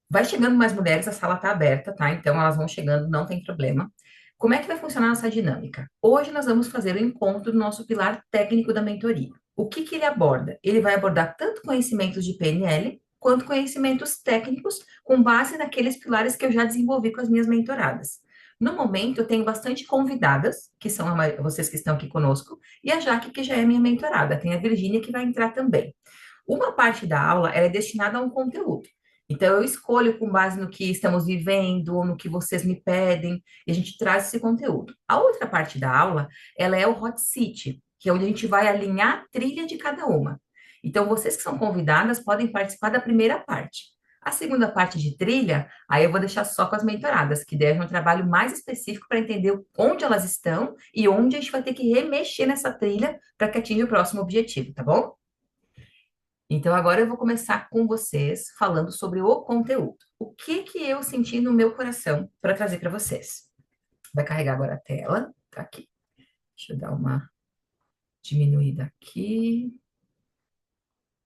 Vai chegando mais mulheres, a sala está aberta, tá? Então elas vão chegando, não tem problema. Como é que vai funcionar essa dinâmica? Hoje nós vamos fazer o encontro do nosso pilar técnico da mentoria. O que que ele aborda? Ele vai abordar tanto conhecimentos de PNL quanto conhecimentos técnicos com base naqueles pilares que eu já desenvolvi com as minhas mentoradas. No momento, eu tenho bastante convidadas, que são vocês que estão aqui conosco, e a Jaque, que já é minha mentorada. Tem a Virgínia, que vai entrar também. Uma parte da aula ela é destinada a um conteúdo. Então, eu escolho com base no que estamos vivendo, no que vocês me pedem, e a gente traz esse conteúdo. A outra parte da aula, ela é o hot seat, que é onde a gente vai alinhar a trilha de cada uma. Então, vocês que são convidadas podem participar da primeira parte. A segunda parte de trilha, aí eu vou deixar só com as mentoradas, que devem um trabalho mais específico para entender onde elas estão e onde a gente vai ter que remexer nessa trilha para que atinja o próximo objetivo, tá bom? Então, agora eu vou começar com vocês falando sobre o conteúdo. O que que eu senti no meu coração para trazer para vocês? Vai carregar agora a tela, tá aqui. Deixa eu dar uma diminuída aqui.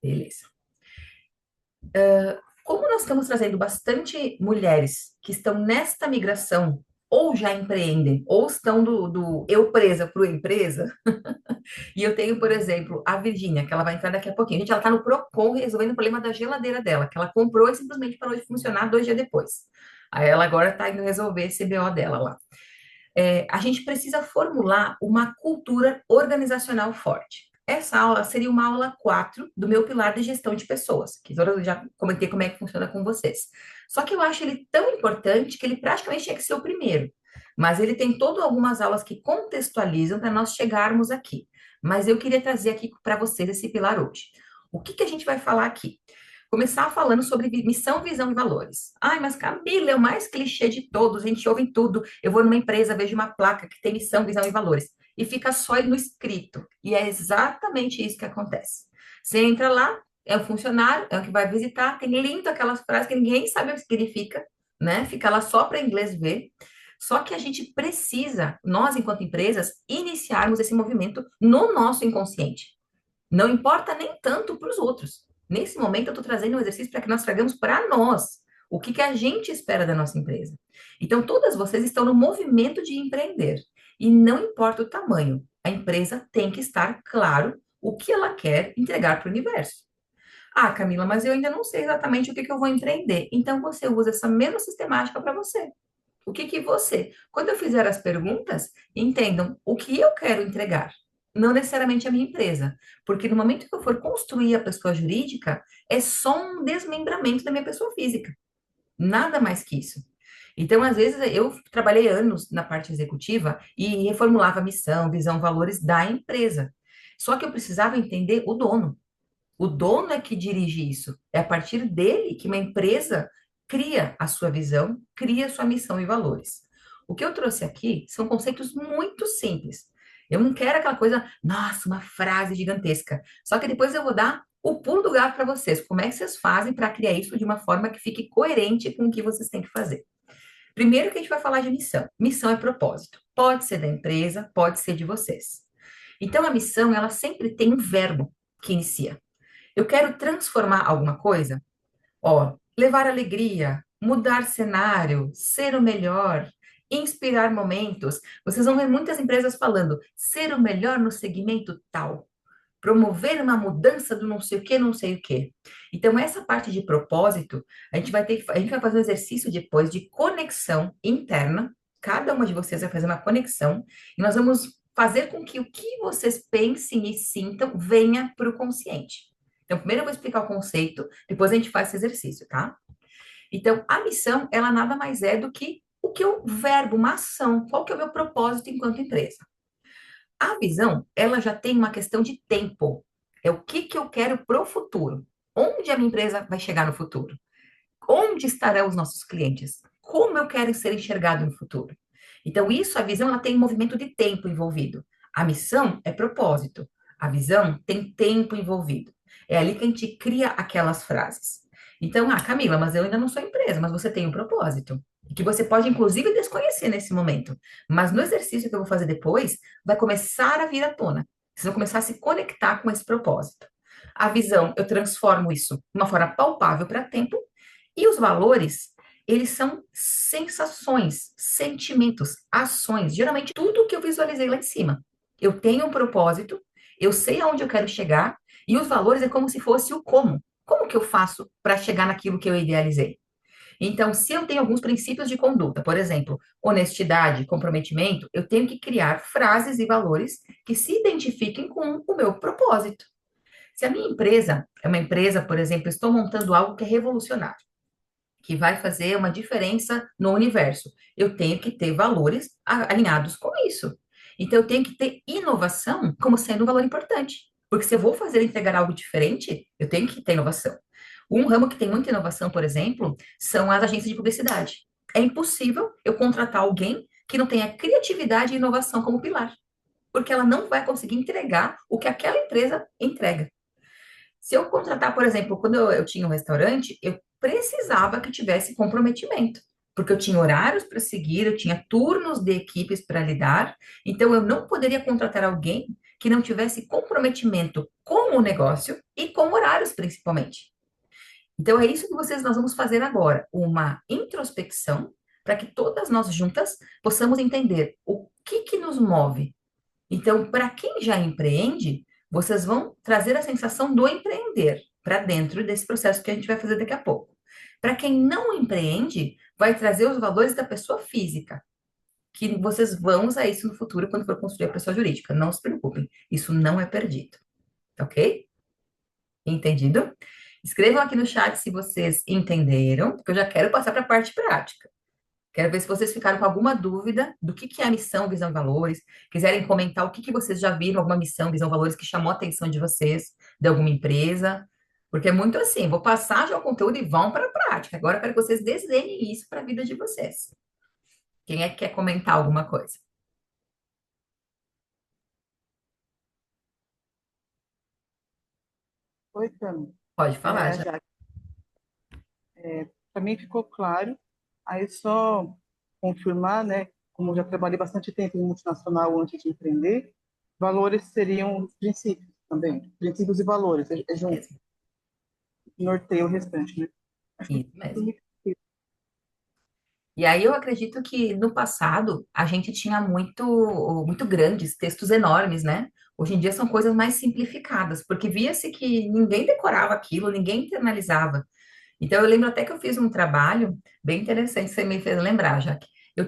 Beleza. Como nós estamos trazendo bastante mulheres que estão nesta migração, ou já empreendem, ou estão do eu presa para o empresa, e eu tenho, por exemplo, a Virgínia, que ela vai entrar daqui a pouquinho. Gente, ela está no Procon resolvendo o problema da geladeira dela, que ela comprou e simplesmente parou de funcionar 2 dias depois. Aí ela agora está indo resolver esse BO dela lá. A gente precisa formular uma cultura organizacional forte. Essa aula seria uma aula 4 do meu pilar de gestão de pessoas, que eu já comentei como é que funciona com vocês. Só que eu acho ele tão importante que ele praticamente tinha que ser o primeiro. Mas ele tem todas algumas aulas que contextualizam para nós chegarmos aqui. Mas eu queria trazer aqui para vocês esse pilar hoje. O que que a gente vai falar aqui? Começar falando sobre missão, visão e valores. Ai, mas Camila é o mais clichê de todos, a gente ouve em tudo. Eu vou numa empresa, vejo uma placa que tem missão, visão e valores. E fica só no escrito. E é exatamente isso que acontece. Você entra lá, é o funcionário, é o que vai visitar, tem lindo aquelas frases que ninguém sabe o que significa, né? Fica lá só para inglês ver. Só que a gente precisa, nós, enquanto empresas, iniciarmos esse movimento no nosso inconsciente. Não importa nem tanto para os outros. Nesse momento, eu estou trazendo um exercício para que nós tragamos para nós o que, que a gente espera da nossa empresa. Então, todas vocês estão no movimento de empreender. E não importa o tamanho, a empresa tem que estar claro o que ela quer entregar para o universo. Ah, Camila, mas eu ainda não sei exatamente o que, que eu vou empreender. Então, você usa essa mesma sistemática para você. O que que você, quando eu fizer as perguntas, entendam o que eu quero entregar, não necessariamente a minha empresa, porque no momento que eu for construir a pessoa jurídica, é só um desmembramento da minha pessoa física, nada mais que isso. Então, às vezes, eu trabalhei anos na parte executiva e reformulava a missão, visão, valores da empresa. Só que eu precisava entender o dono. O dono é que dirige isso. É a partir dele que uma empresa cria a sua visão, cria a sua missão e valores. O que eu trouxe aqui são conceitos muito simples. Eu não quero aquela coisa, nossa, uma frase gigantesca. Só que depois eu vou dar o pulo do gato para vocês. Como é que vocês fazem para criar isso de uma forma que fique coerente com o que vocês têm que fazer? Primeiro que a gente vai falar de missão. Missão é propósito. Pode ser da empresa, pode ser de vocês. Então a missão, ela sempre tem um verbo que inicia. Eu quero transformar alguma coisa? Ó, levar alegria, mudar cenário, ser o melhor, inspirar momentos. Vocês vão ver muitas empresas falando ser o melhor no segmento tal, promover uma mudança do não sei o que, não sei o que. Então, essa parte de propósito, a gente vai fazer um exercício depois de conexão interna. Cada uma de vocês vai fazer uma conexão e nós vamos fazer com que o que vocês pensem e sintam venha para o consciente. Então, primeiro eu vou explicar o conceito, depois a gente faz esse exercício, tá? Então, a missão, ela nada mais é do que o que o verbo, uma ação, qual que é o meu propósito enquanto empresa. A visão, ela já tem uma questão de tempo. É o que que eu quero para o futuro. Onde a minha empresa vai chegar no futuro? Onde estarão os nossos clientes? Como eu quero ser enxergado no futuro? Então, isso, a visão, ela tem um movimento de tempo envolvido. A missão é propósito. A visão tem tempo envolvido. É ali que a gente cria aquelas frases. Então, ah, Camila, mas eu ainda não sou empresa, mas você tem um propósito. Que você pode, inclusive, desconhecer nesse momento. Mas no exercício que eu vou fazer depois, vai começar a vir à tona. Vocês vão começar a se conectar com esse propósito. A visão, eu transformo isso de uma forma palpável para tempo E os valores, eles são sensações, sentimentos, ações, geralmente tudo que eu visualizei lá em cima. Eu tenho um propósito, eu sei aonde eu quero chegar, e os valores é como se fosse o como. Como que eu faço para chegar naquilo que eu idealizei? Então, se eu tenho alguns princípios de conduta, por exemplo, honestidade, comprometimento, eu tenho que criar frases e valores que se identifiquem com o meu propósito. Se a minha empresa é uma empresa, por exemplo, eu estou montando algo que é revolucionário, que vai fazer uma diferença no universo, eu tenho que ter valores alinhados com isso. Então, eu tenho que ter inovação como sendo um valor importante. Porque se eu vou fazer entregar algo diferente, eu tenho que ter inovação. Um ramo que tem muita inovação, por exemplo, são as agências de publicidade. É impossível eu contratar alguém que não tenha criatividade e inovação como pilar, porque ela não vai conseguir entregar o que aquela empresa entrega. Se eu contratar, por exemplo, quando eu tinha um restaurante, eu precisava que tivesse comprometimento, porque eu tinha horários para seguir, eu tinha turnos de equipes para lidar, então eu não poderia contratar alguém que não tivesse comprometimento com o negócio e com horários, principalmente. Então é isso que nós vamos fazer agora, uma introspecção para que todas nós juntas possamos entender o que que nos move. Então, para quem já empreende, vocês vão trazer a sensação do empreender para dentro desse processo que a gente vai fazer daqui a pouco. Para quem não empreende, vai trazer os valores da pessoa física, que vocês vão usar isso no futuro quando for construir a pessoa jurídica. Não se preocupem, isso não é perdido, tá ok? Entendido? Escrevam aqui no chat se vocês entenderam, porque eu já quero passar para a parte prática. Quero ver se vocês ficaram com alguma dúvida do que é a missão, visão e valores. Quiserem comentar o que vocês já viram, alguma missão, visão, valores que chamou a atenção de vocês, de alguma empresa. Porque é muito assim, vou passar já o conteúdo e vão para a prática. Agora eu quero que vocês desenhem isso para a vida de vocês. Quem é que quer comentar alguma coisa? Oi, Cami. Pode É falar a já. Jaque. Para mim ficou claro. Aí só confirmar, né? Como eu já trabalhei bastante tempo em multinacional antes de empreender, valores seriam os princípios também. Princípios e valores, é junto. Mesmo. Norteia o restante, né? Acho que Isso mesmo. tudo me E aí eu acredito que no passado a gente tinha muito grandes, textos enormes, né? Hoje em dia são coisas mais simplificadas, porque via-se que ninguém decorava aquilo, ninguém internalizava. Então, eu lembro até que eu fiz um trabalho bem interessante, você me fez lembrar, Jaque. Eu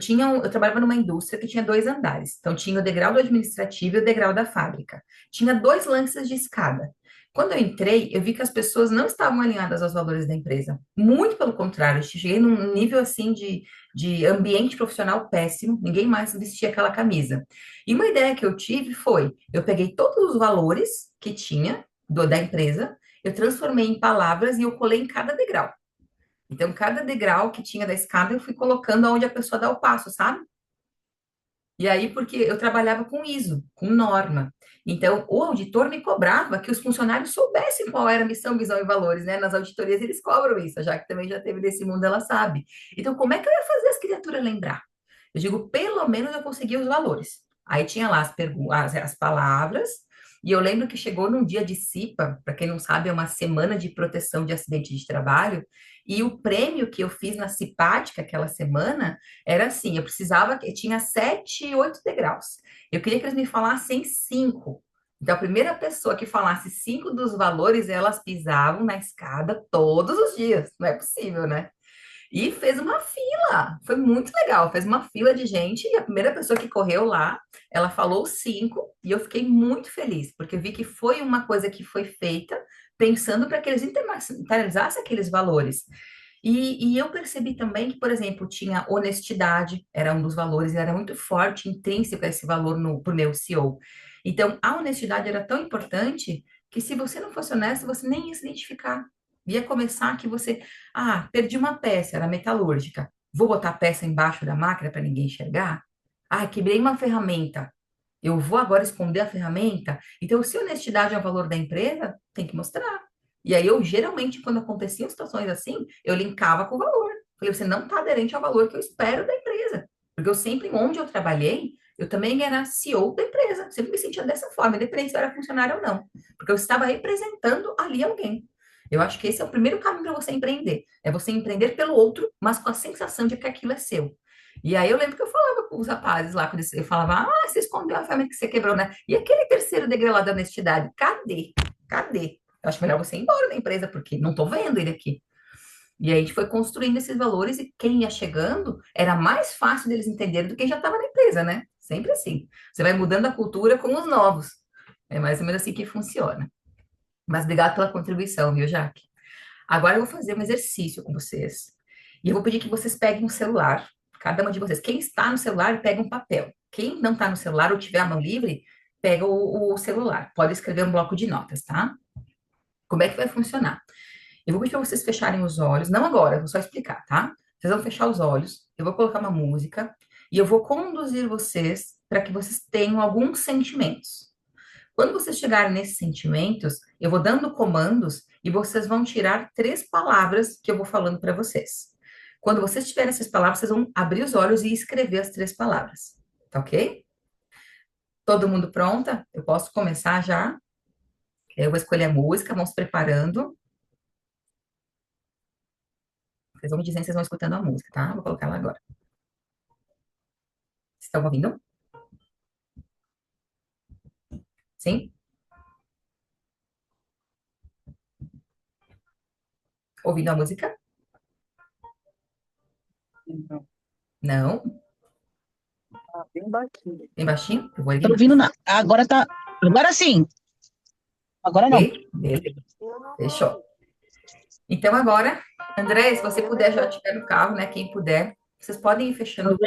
trabalhava numa indústria que tinha dois andares. Então, tinha o degrau do administrativo e o degrau da fábrica. Tinha dois lances de escada. Quando eu entrei, eu vi que as pessoas não estavam alinhadas aos valores da empresa. Muito pelo contrário, eu cheguei num nível assim de ambiente profissional péssimo, ninguém mais vestia aquela camisa. E uma ideia que eu tive foi: eu peguei todos os valores que tinha da empresa, eu transformei em palavras e eu colei em cada degrau. Então, cada degrau que tinha da escada, eu fui colocando aonde a pessoa dá o passo, sabe? E aí, porque eu trabalhava com ISO, com norma. Então, o auditor me cobrava que os funcionários soubessem qual era a missão, visão e valores, né? Nas auditorias eles cobram isso, já que também já teve desse mundo, ela sabe. Então, como é que eu ia fazer as criaturas lembrar? Eu digo, pelo menos eu consegui os valores. Aí tinha lá as palavras, e eu lembro que chegou num dia de CIPA, para quem não sabe, é uma semana de proteção de acidente de trabalho, e o prêmio que eu fiz na CIPATIC aquela semana era assim, eu precisava, eu tinha 7, 8 degraus. Eu queria que eles me falassem cinco. Então, a primeira pessoa que falasse cinco dos valores, elas pisavam na escada todos os dias. Não é possível, né? E fez uma fila. Foi muito legal. Fez uma fila de gente e a primeira pessoa que correu lá, ela falou cinco e eu fiquei muito feliz, porque eu vi que foi uma coisa que foi feita pensando para que eles internalizassem aqueles valores. E eu percebi também que, por exemplo, tinha honestidade, era um dos valores, e era muito forte, intrínseco esse valor no, pro meu CEO. Então, a honestidade era tão importante que se você não fosse honesto, você nem ia se identificar. Ia começar que você, perdi uma peça, era metalúrgica. Vou botar a peça embaixo da máquina para ninguém enxergar? Quebrei uma ferramenta. Eu vou agora esconder a ferramenta? Então, se honestidade é o valor da empresa, tem que mostrar. E aí, eu geralmente, quando aconteciam situações assim, eu linkava com o valor. Falei, você não está aderente ao valor que eu espero da empresa. Porque eu sempre, onde eu trabalhei, eu também era CEO da empresa. Sempre me sentia dessa forma, independente se eu era funcionário ou não. Porque eu estava representando ali alguém. Eu acho que esse é o primeiro caminho para você empreender. É você empreender pelo outro, mas com a sensação de que aquilo é seu. E aí eu lembro que eu falava com os rapazes lá, quando eu falava, você escondeu a ferramenta que você quebrou, né? E aquele terceiro degrau lá da honestidade, cadê? Cadê? Eu acho melhor você ir embora da empresa, porque não tô vendo ele aqui. E aí a gente foi construindo esses valores e quem ia chegando era mais fácil deles entenderem do que quem já estava na empresa, né? Sempre assim. Você vai mudando a cultura com os novos. É mais ou menos assim que funciona. Mas obrigado pela contribuição, viu, Jaque? Agora eu vou fazer um exercício com vocês. E eu vou pedir que vocês peguem um celular, cada uma de vocês. Quem está no celular, pega um papel. Quem não está no celular ou tiver a mão livre, pega o celular. Pode escrever um bloco de notas, tá? Como é que vai funcionar? Eu vou pedir para vocês fecharem os olhos, não agora, eu vou só explicar, tá? Vocês vão fechar os olhos, eu vou colocar uma música e eu vou conduzir vocês para que vocês tenham alguns sentimentos. Quando vocês chegarem nesses sentimentos, eu vou dando comandos e vocês vão tirar 3 palavras que eu vou falando para vocês. Quando vocês tiverem essas palavras, vocês vão abrir os olhos e escrever as 3 palavras, tá ok? Todo mundo pronta? Eu posso começar já? Eu vou escolher a música, vamos se preparando. Vocês vão me dizendo se vocês vão escutando a música, tá? Vou colocar ela agora. Vocês estão ouvindo? Sim? Ouvindo a música? Então, Não? tá bem baixinho. Bem baixinho? Eu vou Tô erguer mais. ouvindo nada. Agora tá. Agora sim. Agora não. Ok? Beleza. Fechou. Então agora, André, se você puder, já estiver no carro, né? Quem puder, vocês podem ir fechando.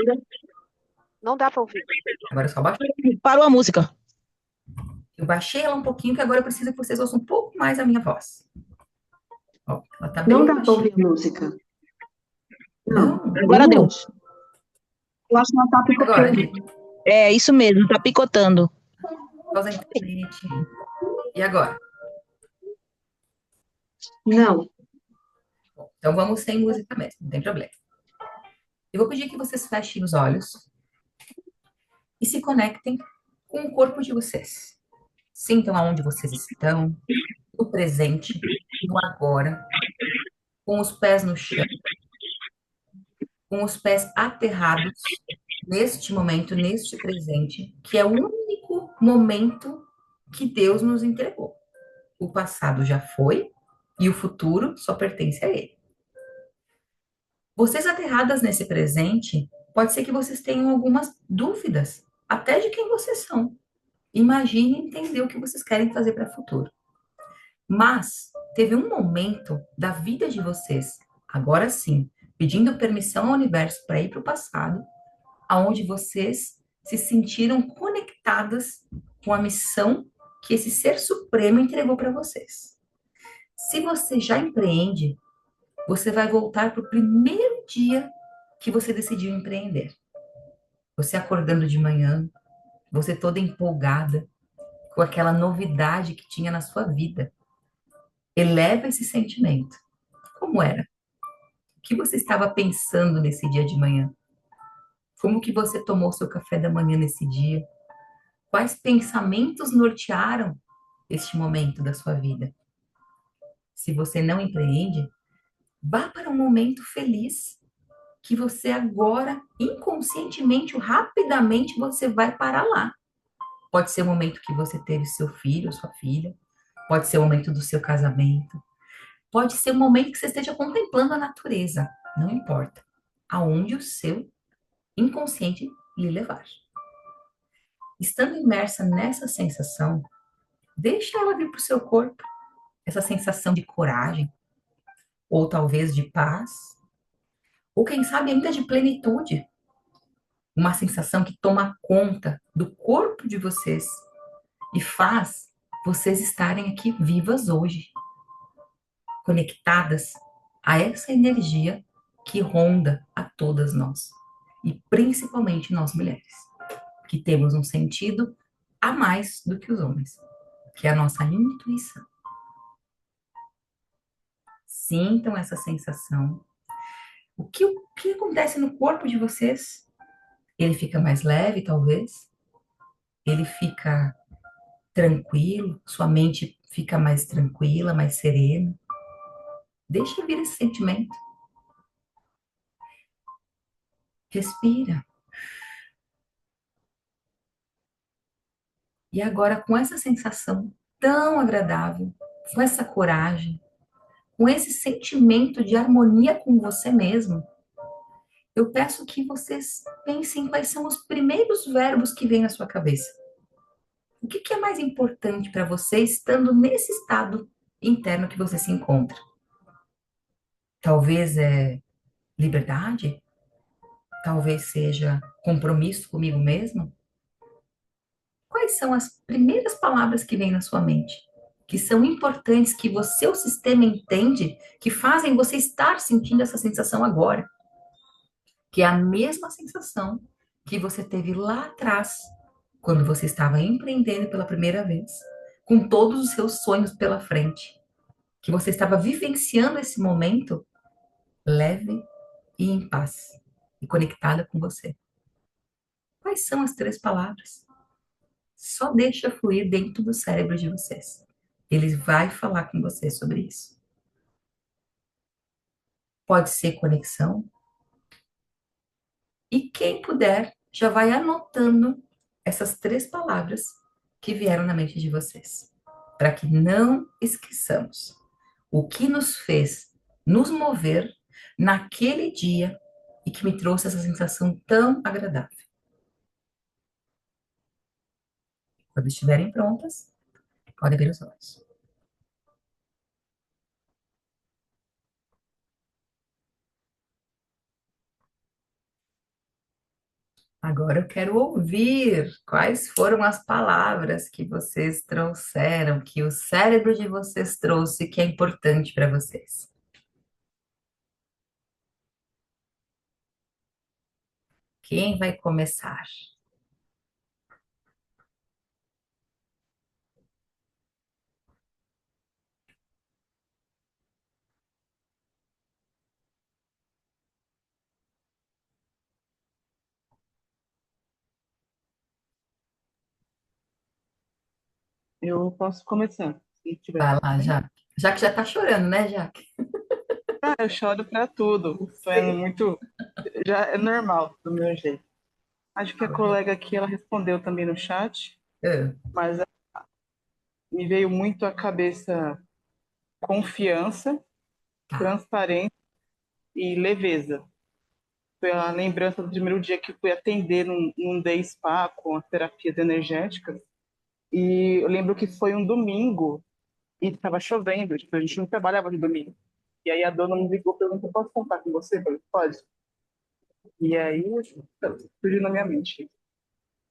Não dá para ouvir. Agora é só baixar. Parou a música. Eu baixei ela um pouquinho, que agora eu preciso que vocês ouçam um pouco mais a minha voz. Ó, ela tá bem Não dá para baixinha. ouvir a música. Não. Agora deu. Eu acho que ela tá Agora, picotando. gente, É isso mesmo, tá picotando. pausa a internet. E agora? Não. Bom, então vamos sem música mesmo, não tem problema. Eu vou pedir que vocês fechem os olhos e se conectem com o corpo de vocês. Sintam aonde vocês estão, no presente, no agora, com os pés no chão, com os pés aterrados neste momento, neste presente, que é o único momento que Deus nos entregou. O passado já foi e o futuro só pertence a Ele. Vocês aterradas nesse presente, pode ser que vocês tenham algumas dúvidas, até de quem vocês são. Imagine entender o que vocês querem fazer para o futuro. Mas teve um momento da vida de vocês, agora sim, pedindo permissão ao universo para ir para o passado, aonde vocês se sentiram conectadas com a missão que esse ser supremo entregou para vocês. Se você já empreende, você vai voltar para o primeiro dia que você decidiu empreender. Você acordando de manhã, você toda empolgada com aquela novidade que tinha na sua vida. Eleva esse sentimento. Como era? O que você estava pensando nesse dia de manhã? Como que você tomou seu café da manhã nesse dia? Quais pensamentos nortearam este momento da sua vida? Se você não empreende, vá para um momento feliz que você agora, inconscientemente, rapidamente, você vai para lá. Pode ser o momento que você teve seu filho ou sua filha, pode ser o momento do seu casamento, pode ser o momento que você esteja contemplando a natureza, não importa. Aonde o seu inconsciente lhe levar. Estando imersa nessa sensação, deixa ela vir para o seu corpo, essa sensação de coragem, ou talvez de paz, ou quem sabe ainda de plenitude, uma sensação que toma conta do corpo de vocês e faz vocês estarem aqui vivas hoje, conectadas a essa energia que ronda a todas nós, e principalmente nós mulheres, que temos um sentido a mais do que os homens, que é a nossa intuição. Sintam essa sensação. O que acontece no corpo de vocês? Ele fica mais leve, talvez? Ele fica tranquilo? Sua mente fica mais tranquila, mais serena? Deixa vir esse sentimento. Respira. E agora, com essa sensação tão agradável, com essa coragem, com esse sentimento de harmonia com você mesmo, eu peço que vocês pensem quais são os primeiros verbos que vêm na sua cabeça. O que é mais importante para você estando nesse estado interno que você se encontra? Talvez é liberdade? Talvez seja compromisso comigo mesmo? Quais são as primeiras palavras que vêm na sua mente? Que são importantes, que você, o sistema, entende, que fazem você estar sentindo essa sensação agora. Que é a mesma sensação que você teve lá atrás, quando você estava empreendendo pela primeira vez, com todos os seus sonhos pela frente. Que você estava vivenciando esse momento leve e em paz, e conectada com você. Quais são as 3 palavras? Só deixa fluir dentro do cérebro de vocês. Ele vai falar com você sobre isso. Pode ser conexão. E quem puder, já vai anotando essas 3 palavras que vieram na mente de vocês. Para que não esqueçamos o que nos fez nos mover naquele dia e que me trouxe essa sensação tão agradável. Quando estiverem prontas, podem abrir os olhos. Agora eu quero ouvir quais foram as palavras que vocês trouxeram, que o cérebro de vocês trouxe, que é importante para vocês. Quem vai começar? Eu posso começar, se tiver. Vai lá, Jaque. Jaque já tá chorando, né, Jaque? Ah, eu choro pra tudo. Foi muito. Já é normal do meu jeito. Acho que a colega aqui ela respondeu também no chat, Ah, mas me veio muito à cabeça confiança, tá. transparência e leveza. Foi a lembrança do primeiro dia que eu fui atender num day spa com as terapias energéticas. E eu lembro que foi um domingo e estava chovendo, tipo, a gente não trabalhava de domingo. E aí a dona me ligou e perguntou: posso contar com você? Eu falei: pode. E aí surgiu na minha mente.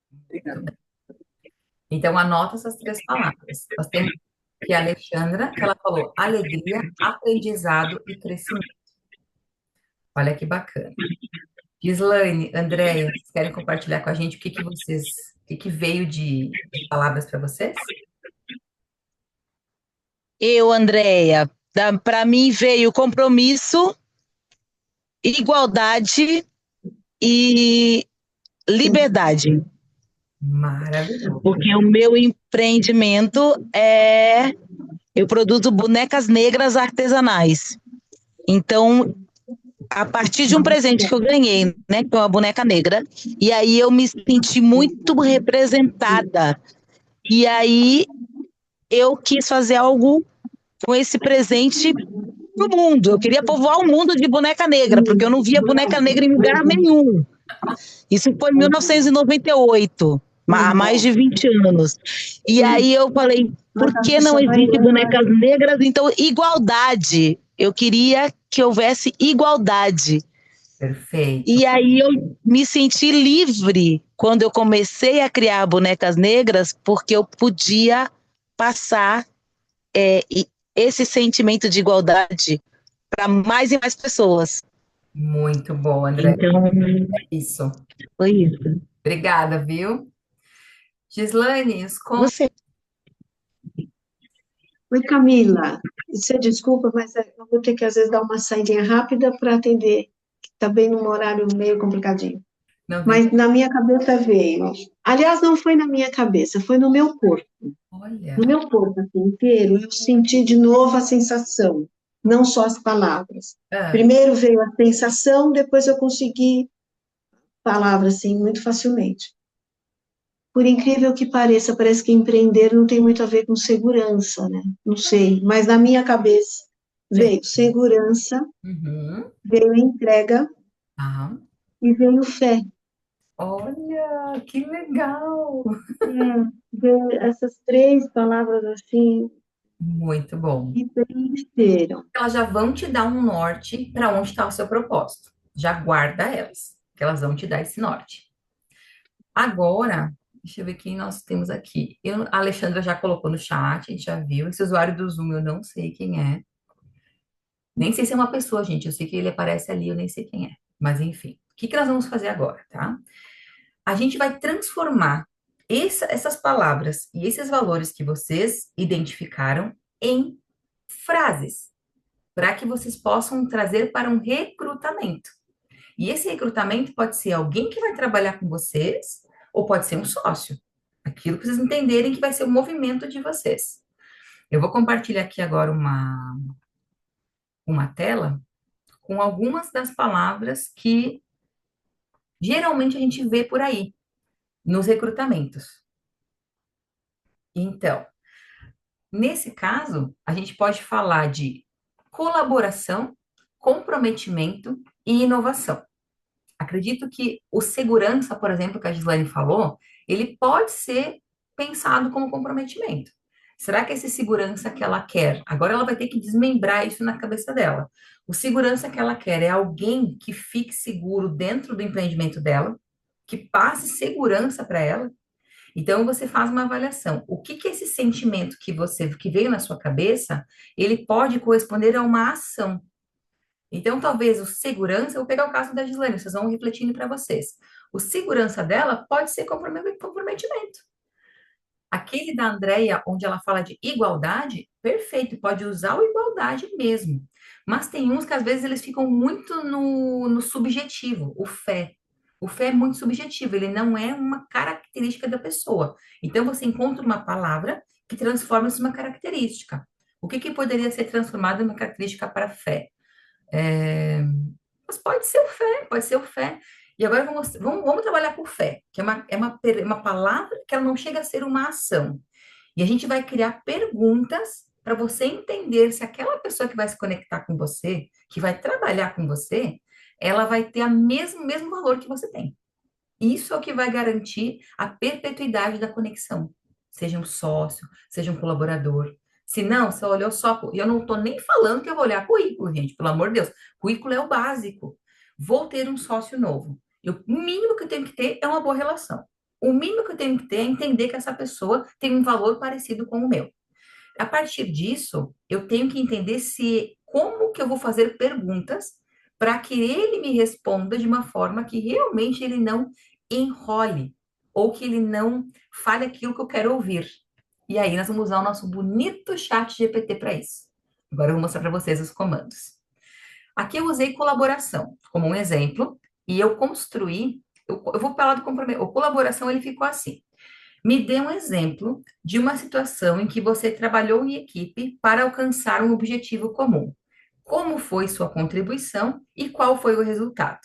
Muito Obrigada. bem. Então, anota essas 3 palavras. Nós temos aqui a Alexandra, que ela falou alegria, aprendizado e crescimento. Olha que bacana. Gislaine, Andréia, vocês querem compartilhar com a gente o que veio de palavras para vocês? Andréia, para mim veio compromisso, igualdade e liberdade, Maravilhoso. porque o meu empreendimento eu produzo bonecas negras artesanais. Então, a partir de um presente que eu ganhei, né, que é uma boneca negra, e aí eu me senti muito representada. E aí eu quis fazer algo com esse presente pro mundo. Eu queria povoar o mundo de boneca negra, porque eu não via boneca negra em lugar nenhum. Isso foi em 1998, há mais de 20 anos. E aí eu falei, por que não existe bonecas negras? Então, igualdade. Eu queria que houvesse igualdade. Perfeito. E aí eu me senti livre quando eu comecei a criar bonecas negras, porque eu podia passar esse sentimento de igualdade para mais e mais pessoas. Muito bom, André. Então, Isso. foi isso. Obrigada, viu? Gislaine, Você. Oi, Camila. Você desculpa, mas eu vou ter que, às vezes, dar uma saidinha rápida para atender, que está bem num horário meio complicadinho. não Mas tem. na minha cabeça veio. Aliás, não foi na minha cabeça, foi no meu corpo. Olha, No meu corpo assim, inteiro, eu senti de novo a sensação. não só as palavras. Ah, Primeiro veio a sensação, depois eu consegui palavras assim muito facilmente. Por incrível que pareça, parece que empreender não tem muito a ver com segurança, né? Não sei, mas na minha cabeça sim. veio segurança, Uhum. veio entrega Ah, e veio fé. olha, que legal! É, veio essas três palavras assim Muito bom. me preencheram. Elas já vão te dar um norte para onde está o seu propósito. Já guarda elas, que elas vão te dar esse norte. Agora, deixa eu ver quem nós temos aqui. A Alexandra já colocou no chat, a gente já viu. Esse usuário do Zoom eu não sei quem é. Nem sei se é uma pessoa, gente. Eu sei que ele aparece ali, eu nem sei quem é. Mas enfim, o que que nós vamos fazer agora, tá? A gente vai transformar essas palavras e esses valores que vocês identificaram em frases, para que vocês possam trazer para um recrutamento. E esse recrutamento pode ser alguém que vai trabalhar com vocês, ou pode ser um sócio. Aquilo que vocês entenderem que vai ser o movimento de vocês. Eu vou compartilhar aqui agora uma tela com algumas das palavras que geralmente a gente vê por aí nos recrutamentos. Então, nesse caso, a gente pode falar de colaboração, comprometimento e inovação. Acredito que o segurança, por exemplo, que a Gislaine falou, ele pode ser pensado como comprometimento. Será que esse segurança que ela quer, agora ela vai ter que desmembrar isso na cabeça dela. O segurança que ela quer é alguém que fique seguro dentro do empreendimento dela, que passe segurança para ela. Então você faz uma avaliação. O que que esse sentimento que veio na sua cabeça, ele pode corresponder a uma ação. Então, talvez o segurança, eu vou pegar o caso da Gislaine, vocês vão refletindo para vocês. O segurança dela pode ser comprometimento. Aquele da Andrea, onde ela fala de igualdade, perfeito, pode usar o igualdade mesmo. Mas tem uns que às vezes eles ficam muito no subjetivo, o fé. O fé é muito subjetivo, ele não é uma característica da pessoa. Então você encontra uma palavra que transforma-se em uma característica. O que que poderia ser transformado em uma característica para fé? É, mas pode ser o fé, pode ser o fé. E agora vamos trabalhar com fé, que é uma palavra que ela não chega a ser uma ação. E a gente vai criar perguntas para você entender se aquela pessoa que vai se conectar com você, que vai trabalhar com você, ela vai ter o mesmo valor que você tem. Isso é o que vai garantir a perpetuidade da conexão. Seja um sócio, seja um colaborador. Se não, você olhou só. E eu não estou nem falando que eu vou olhar currículo, gente, pelo amor de Deus. Currículo é o básico. Vou ter um sócio novo. O mínimo que eu tenho que ter é uma boa relação. O mínimo que eu tenho que ter é entender que essa pessoa tem um valor parecido com o meu. A partir disso, eu tenho que entender se como que eu vou fazer perguntas para que ele me responda de uma forma que realmente ele não enrole ou que ele não fale aquilo que eu quero ouvir. E aí nós vamos usar o nosso bonito chat GPT para isso. Agora eu vou mostrar para vocês os comandos. Aqui eu usei colaboração como um exemplo e eu construí, eu vou falar do comprometimento. A colaboração ele ficou assim. Me dê um exemplo de uma situação em que você trabalhou em equipe para alcançar um objetivo comum. Como foi sua contribuição e qual foi o resultado?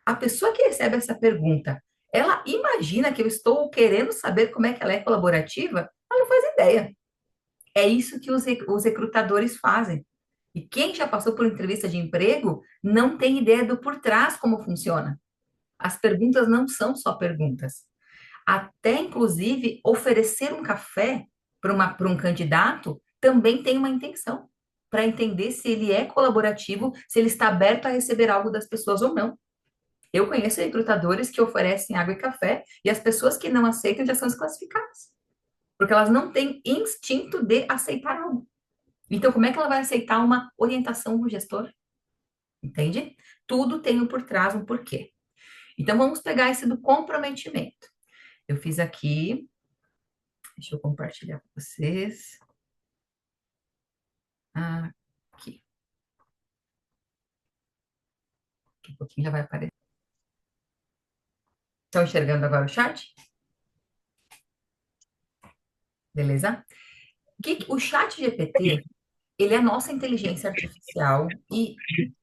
A pessoa que recebe essa pergunta, ela imagina que eu estou querendo saber como é que ela é colaborativa? Ela não faz ideia. É isso que os recrutadores fazem. E quem já passou por entrevista de emprego não tem ideia do por trás como funciona. As perguntas não são só perguntas. Até, inclusive, oferecer um café para um candidato também tem uma intenção, para entender se ele é colaborativo, se ele está aberto a receber algo das pessoas ou não. Eu conheço recrutadores que oferecem água e café e as pessoas que não aceitam já são desclassificadas, porque elas não têm instinto de aceitar algo. Então, como é que ela vai aceitar uma orientação do gestor? Entende? Tudo tem um por trás, um porquê. Então, vamos pegar esse do comprometimento. Eu fiz aqui. Deixa eu compartilhar com vocês. Aqui. Daqui a pouquinho já vai aparecer. Estão enxergando agora o chat? Beleza? O chat GPT, Ele é a nossa inteligência artificial e,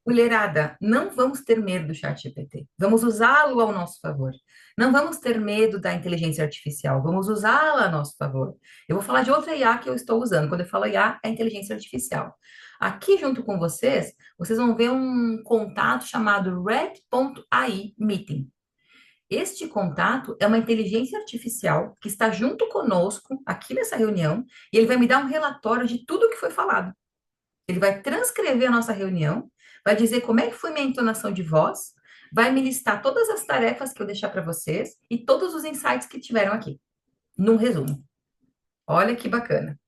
mulherada, não vamos ter medo do chat GPT. Vamos usá-lo ao nosso favor. Não vamos ter medo da inteligência artificial, vamos usá-la a nosso favor. Eu vou falar de outra IA que eu estou usando. Quando eu falo IA, é inteligência artificial. Aqui, junto com vocês, vocês vão ver um contato chamado Red.ai Meeting. Este contato é uma inteligência artificial que está junto conosco aqui nessa reunião e ele vai me dar um relatório de tudo o que foi falado. Ele vai transcrever a nossa reunião, vai dizer como é que foi minha entonação de voz, vai me listar todas as tarefas que eu deixar para vocês e todos os insights que tiveram aqui, num resumo. Olha que bacana.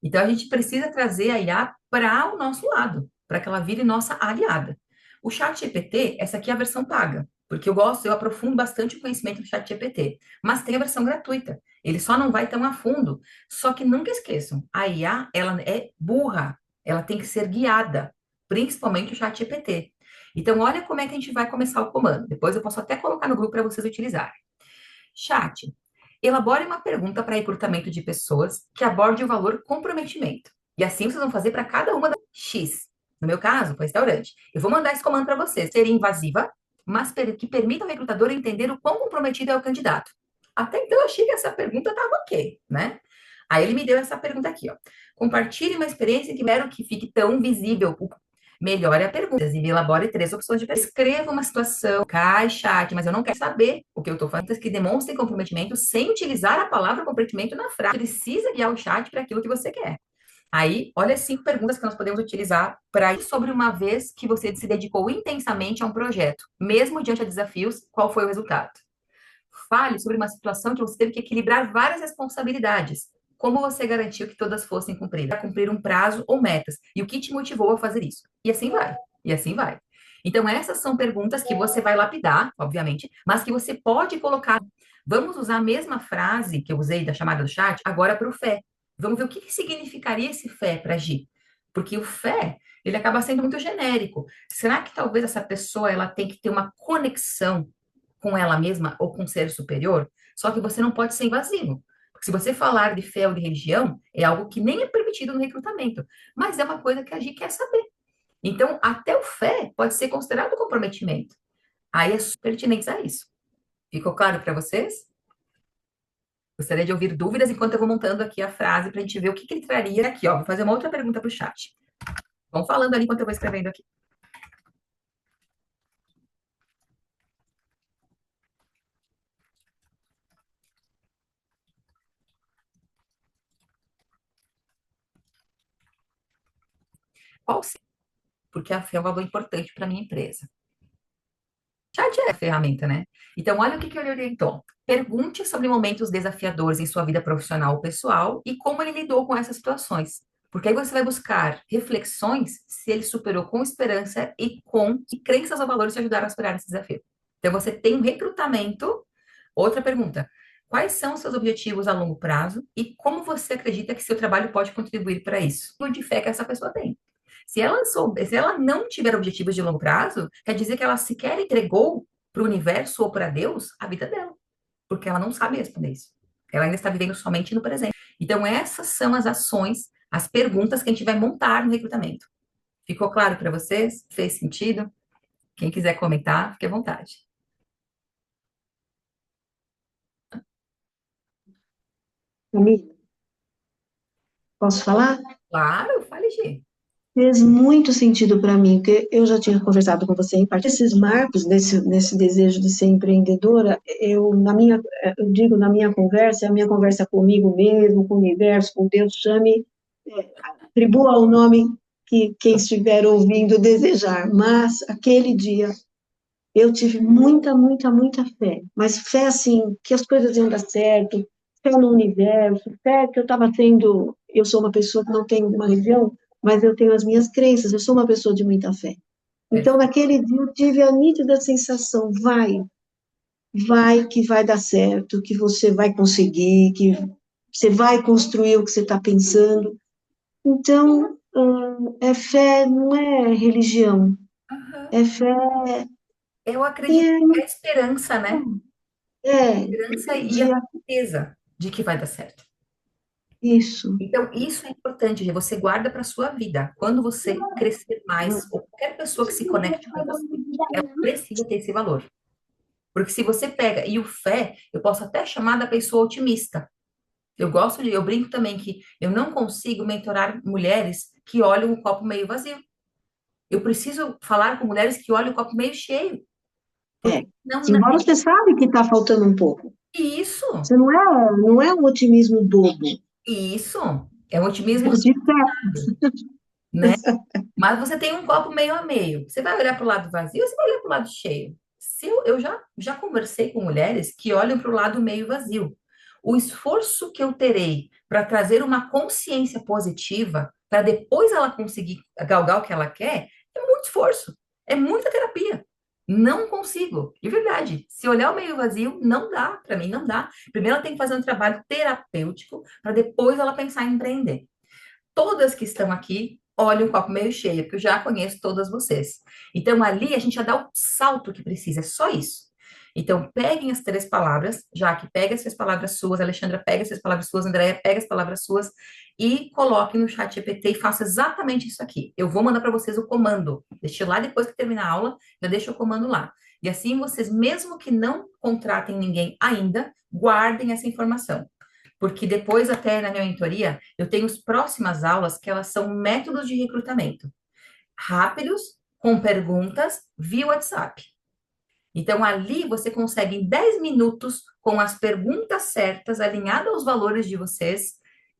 Então, a gente precisa trazer a IA para o nosso lado, para que ela vire nossa aliada. O Chat GPT, essa aqui é a versão paga, porque eu aprofundo bastante o conhecimento do Chat GPT, mas tem a versão gratuita. Ele só não vai tão a fundo. Só que nunca esqueçam, a IA, ela é burra, ela tem que ser guiada, principalmente o Chat GPT. Então, olha como é que a gente vai começar o comando. Depois eu posso até colocar no grupo para vocês utilizarem. Chat, elabore uma pergunta para recrutamento de pessoas que aborde o valor comprometimento. E assim vocês vão fazer para cada uma das X. No meu caso, para restaurante. Eu vou mandar esse comando para vocês. Ser invasiva, mas que permita ao recrutador entender o quão comprometido é o candidato. Até então eu achei que essa pergunta estava ok, né? Aí ele me deu essa pergunta aqui, ó. Compartilhe uma experiência que quero que fique tão visível. Melhore a pergunta e elabore 3 opções de pergunta. Escreva uma situação, chat, mas eu não quero saber o que eu estou fazendo, que demonstre comprometimento sem utilizar a palavra comprometimento na frase. Precisa guiar o chat para aquilo que você quer. Aí, olha as 5 perguntas que nós podemos utilizar para ir sobre uma vez que você se dedicou intensamente a um projeto, mesmo diante de desafios, qual foi o resultado? Fale sobre uma situação que você teve que equilibrar várias responsabilidades. Como você garantiu que todas fossem cumpridas? Para cumprir um prazo ou metas. E o que te motivou a fazer isso? E assim vai. E assim vai. Então, essas são perguntas que você vai lapidar, obviamente, mas que você pode colocar. Vamos usar a mesma frase que eu usei da chamada do chat agora para o fé. Vamos ver o que significaria esse fé para agir. Porque o fé, ele acaba sendo muito genérico. Será que talvez essa pessoa ela tem que ter uma conexão com ela mesma ou com um ser superior? Só que você não pode ser invasivo. Porque se você falar de fé ou de religião, é algo que nem é permitido no recrutamento, mas é uma coisa que a gente quer saber. Então, até o fé pode ser considerado comprometimento. Aí é super pertinente a isso. Ficou claro para vocês? Gostaria de ouvir dúvidas enquanto eu vou montando aqui a frase para a gente ver o que ele traria aqui. Ó, vou fazer uma outra pergunta para o chat. Vão falando ali enquanto eu vou escrevendo aqui. Qual seria? Porque a fé é um valor importante para a minha empresa. Chat é a ferramenta, né? Então, olha o que ele orientou. Pergunte sobre momentos desafiadores em sua vida profissional ou pessoal e como ele lidou com essas situações. Porque aí você vai buscar reflexões se ele superou com esperança e crenças ou valores que ajudaram a superar esse desafio. Então, você tem um recrutamento. Outra pergunta. Quais são os seus objetivos a longo prazo e como você acredita que seu trabalho pode contribuir para isso? O de fé que essa pessoa tem. Se ela não tiver objetivos de longo prazo, quer dizer que ela sequer entregou para o universo ou para Deus a vida dela, porque ela não sabe responder isso. Ela ainda está vivendo somente no presente. Então, essas são as ações, as perguntas que a gente vai montar no recrutamento. Ficou claro para vocês? Fez sentido? Quem quiser comentar, fique à vontade. Camila, posso falar? Claro, fale, Gi. Fez muito sentido para mim, porque eu já tinha conversado com você em parte desses marcos, nesse desejo de ser empreendedora, eu digo na minha conversa, é a minha conversa comigo mesmo, com o universo, com Deus, chame, atribua o nome que quem estiver ouvindo desejar, mas aquele dia eu tive muita, muita, muita fé, mas fé assim, que as coisas iam dar certo, fé no universo, fé que eu estava tendo, eu sou uma pessoa que não tem uma religião, mas eu tenho as minhas crenças, eu sou uma pessoa de muita fé. Então, naquele dia, eu tive a nítida sensação, vai que vai dar certo, que você vai conseguir, que você vai construir o que você está pensando. Então, é fé, não é religião, é fé, Eu acredito que é esperança, né? é Esperança e de a certeza de que vai dar certo. Isso. Então, isso é importante, gente, você guarda para sua vida. Quando você crescer mais, ou qualquer pessoa que se conecte com você, ela precisa ter esse valor. Porque se você pega, e o fé, eu posso até chamar da pessoa otimista. Eu brinco também que eu não consigo mentorar mulheres que olham o copo meio vazio. Eu preciso falar com mulheres que olham o copo meio cheio. É. Porque não, Embora você sabe que está faltando um pouco. isso, Você não é um otimismo bobo. isso. É um otimismo, É de fé. né? Mas você tem um copo meio a meio. Você vai olhar para o lado vazio ou você vai olhar para o lado cheio? Se eu já conversei com mulheres que olham para o lado meio vazio. O esforço que eu terei para trazer uma consciência positiva, para depois ela conseguir galgar o que ela quer, é muito esforço. É muita terapia. Não consigo, de verdade. Se olhar o meio vazio, não dá, para mim não dá. Primeiro ela tem que fazer um trabalho terapêutico para depois ela pensar em empreender. Todas que estão aqui olham o copo meio cheio, porque eu já conheço todas vocês. Então, ali a gente já dá o salto que precisa, é só isso. Então, peguem as 3 palavras, Jaque, pega essas palavras suas, Alexandra, pega essas palavras suas, Andréia, pega as palavras suas e coloquem no chat GPT e faça exatamente isso aqui. Eu vou mandar para vocês o comando. Deixe lá depois que terminar a aula, já deixa o comando lá. E assim vocês, mesmo que não contratem ninguém ainda, guardem essa informação. Porque depois, até na minha mentoria, eu tenho as próximas aulas que elas são métodos de recrutamento. Rápidos, com perguntas, via WhatsApp. Então, ali você consegue, em 10 minutos, com as perguntas certas, alinhadas aos valores de vocês,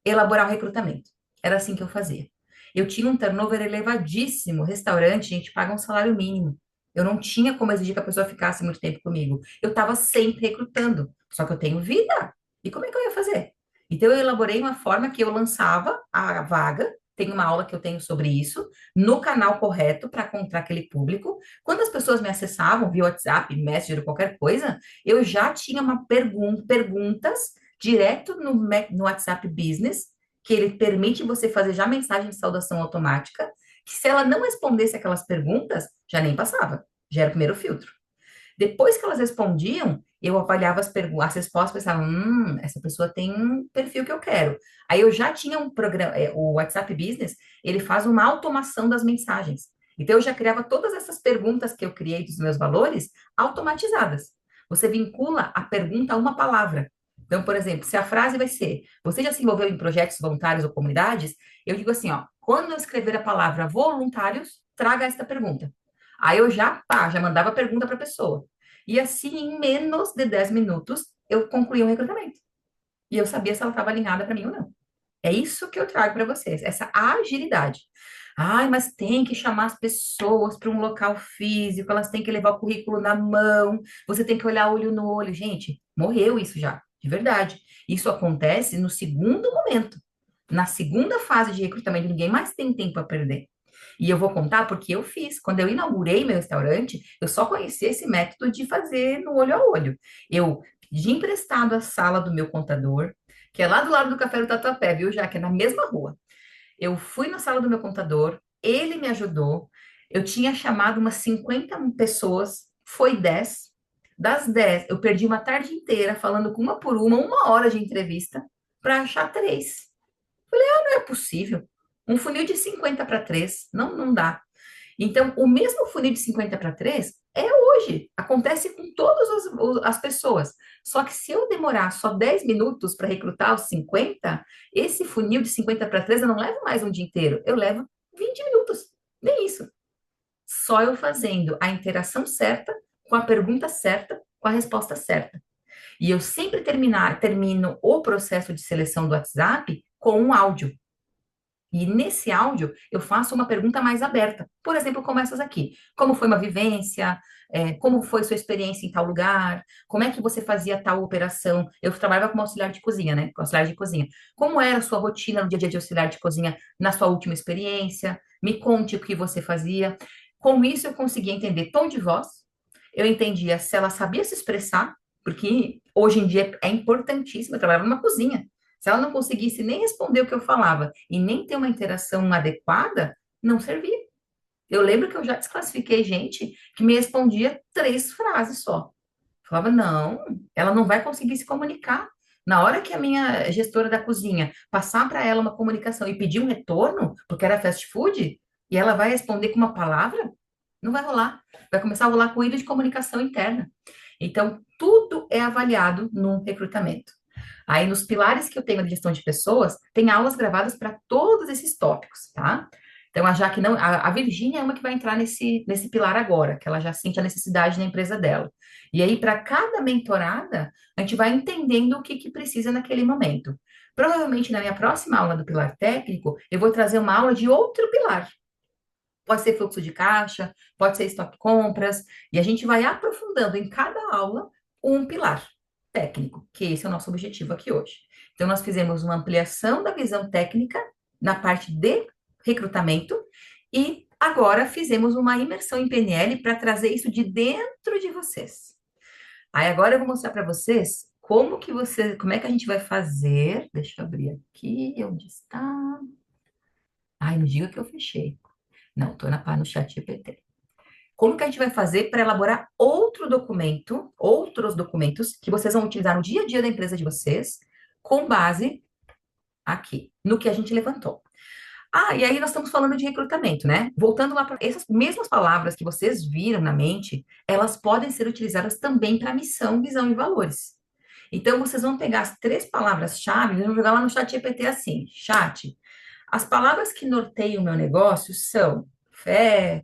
elaborar o recrutamento. Era assim que eu fazia. Eu tinha um turnover elevadíssimo. Restaurante, a gente paga um salário mínimo. Eu não tinha como exigir que a pessoa ficasse muito tempo comigo. Eu estava sempre recrutando. Só que eu tenho vida. E como é que eu ia fazer? Então, eu elaborei uma forma que eu lançava a vaga. Tem uma aula que eu tenho sobre isso, no canal correto para encontrar aquele público. Quando as pessoas me acessavam via WhatsApp, Messenger, qualquer coisa, eu já tinha perguntas direto no WhatsApp Business, que ele permite você fazer já mensagem de saudação automática, que se ela não respondesse aquelas perguntas, já nem passava, já era o primeiro filtro. Depois que elas respondiam, eu avaliava as respostas e pensava, essa pessoa tem um perfil que eu quero. Aí eu já tinha um programa, o WhatsApp Business, ele faz uma automação das mensagens. Então eu já criava todas essas perguntas que eu criei dos meus valores automatizadas. Você vincula a pergunta a uma palavra. Então, por exemplo, se a frase vai ser, você já se envolveu em projetos voluntários ou comunidades? Eu digo assim, ó, quando eu escrever a palavra voluntários, traga esta pergunta. Aí eu já mandava a pergunta para a pessoa. E assim, em menos de 10 minutos, eu concluí o recrutamento. E eu sabia se ela estava alinhada para mim ou não. É isso que eu trago para vocês, essa agilidade. Ai, mas tem que chamar as pessoas para um local físico, elas têm que levar o currículo na mão, você tem que olhar olho no olho. Gente, morreu isso já, de verdade. Isso acontece no segundo momento. Na segunda fase de recrutamento, ninguém mais tem tempo a perder. E eu vou contar porque eu fiz. Quando eu inaugurei meu restaurante, eu só conheci esse método de fazer no olho a olho. Eu pedi emprestado a sala do meu contador, que é lá do lado do Café do Tatuapé, viu? Já que é na mesma rua. Eu fui na sala do meu contador, ele me ajudou. Eu tinha chamado umas 50 pessoas, foi 10. Das 10, eu perdi uma tarde inteira falando com uma por uma hora de entrevista para achar 3. Não é possível. Um funil de 50 para 3, não dá. Então, o mesmo funil de 50 para 3 é hoje. Acontece com todas as pessoas. Só que se eu demorar só 10 minutos para recrutar os 50, esse funil de 50 para 3 eu não levo mais um dia inteiro. Eu levo 20 minutos. Nem isso. Só eu fazendo a interação certa, com a pergunta certa, com a resposta certa. E eu sempre termino o processo de seleção do WhatsApp com um áudio. E nesse áudio eu faço uma pergunta mais aberta. Por exemplo, como essas aqui. Como foi uma vivência? Como foi sua experiência em tal lugar? Como é que você fazia tal operação? Eu trabalhava como auxiliar de cozinha, né? Com auxiliar de cozinha. Como era a sua rotina no dia a dia de auxiliar de cozinha na sua última experiência? Me conte o que você fazia. Com isso eu conseguia entender tom de voz. Eu entendia se ela sabia se expressar, porque hoje em dia é importantíssimo. Eu trabalhava numa cozinha. Se ela não conseguisse nem responder o que eu falava e nem ter uma interação adequada, não servia. Eu lembro que eu já desclassifiquei gente que me respondia 3 frases só. Falava, não, ela não vai conseguir se comunicar. Na hora que a minha gestora da cozinha passar para ela uma comunicação e pedir um retorno, porque era fast food, e ela vai responder com uma palavra, não vai rolar. Vai começar a rolar ruído de comunicação interna. Então, tudo é avaliado no recrutamento. Aí, nos pilares que eu tenho de gestão de pessoas, tem aulas gravadas para todos esses tópicos, tá? Então, a Jaque não, a Virgínia é uma que vai entrar nesse pilar agora, que ela já sente a necessidade na empresa dela. E aí, para cada mentorada, a gente vai entendendo o que precisa naquele momento. Provavelmente, na minha próxima aula do pilar técnico, eu vou trazer uma aula de outro pilar. Pode ser fluxo de caixa, pode ser estoque compras, e a gente vai aprofundando em cada aula um pilar técnico, que esse é o nosso objetivo aqui hoje. Então, nós fizemos uma ampliação da visão técnica na parte de recrutamento e agora fizemos uma imersão em PNL para trazer isso de dentro de vocês. Aí agora eu vou mostrar para vocês como é que a gente vai fazer. Deixa eu abrir aqui, onde está? Ai, não diga que eu fechei. Não, estou no chat GPT. Como que a gente vai fazer para elaborar outros documentos que vocês vão utilizar no dia a dia da empresa de vocês, com base aqui, no que a gente levantou. E aí nós estamos falando de recrutamento, né? Voltando lá para essas mesmas palavras que vocês viram na mente, elas podem ser utilizadas também para missão, visão e valores. Então, vocês vão pegar as 3 palavras-chave e vão jogar lá no chat GPT assim, chat, as palavras que norteiam o meu negócio são fé,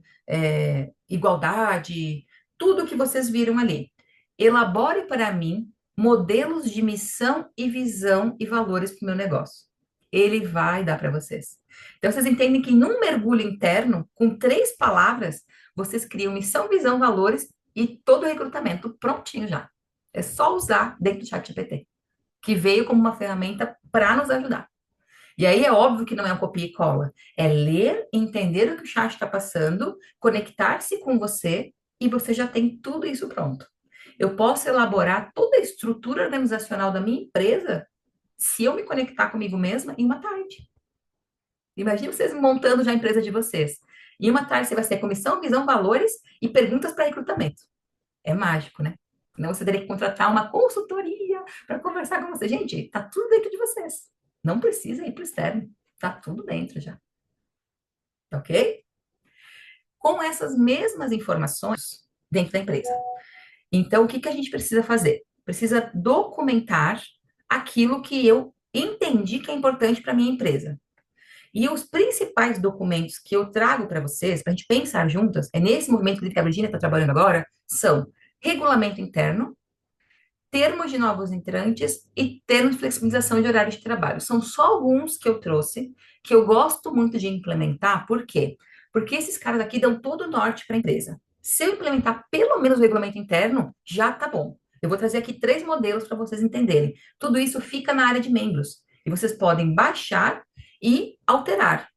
igualdade, tudo que vocês viram ali. Elabore para mim modelos de missão e visão e valores para o meu negócio. Ele vai dar para vocês. Então, vocês entendem que num mergulho interno, com 3 palavras, vocês criam missão, visão, valores e todo o recrutamento prontinho já. É só usar dentro do ChatGPT, que veio como uma ferramenta para nos ajudar. E aí é óbvio que não é um copia e cola. É ler, entender o que o chat está passando, conectar-se com você e você já tem tudo isso pronto. Eu posso elaborar toda a estrutura organizacional da minha empresa se eu me conectar comigo mesma em uma tarde. Imagine vocês montando já a empresa de vocês. Em uma tarde você vai ser comissão, visão, valores e perguntas para recrutamento. É mágico, né? Senão você teria que contratar uma consultoria para conversar com você. Gente, tá tudo dentro de vocês. Não precisa ir para o externo. Tá tudo dentro já. Ok? Com essas mesmas informações dentro da empresa. Então, o que a gente precisa fazer? Precisa documentar aquilo que eu entendi que é importante para minha empresa. E os principais documentos que eu trago para vocês, para a gente pensar juntas, é nesse movimento que a Virginia está trabalhando agora, são regulamento interno, termos de novos entrantes e termos de flexibilização de horários de trabalho. São só alguns que eu trouxe, que eu gosto muito de implementar. Por quê? Porque esses caras aqui dão todo o norte para a empresa. Se eu implementar pelo menos o regulamento interno, já tá bom. Eu vou trazer aqui 3 modelos para vocês entenderem. Tudo isso fica na área de membros. E vocês podem baixar e alterar.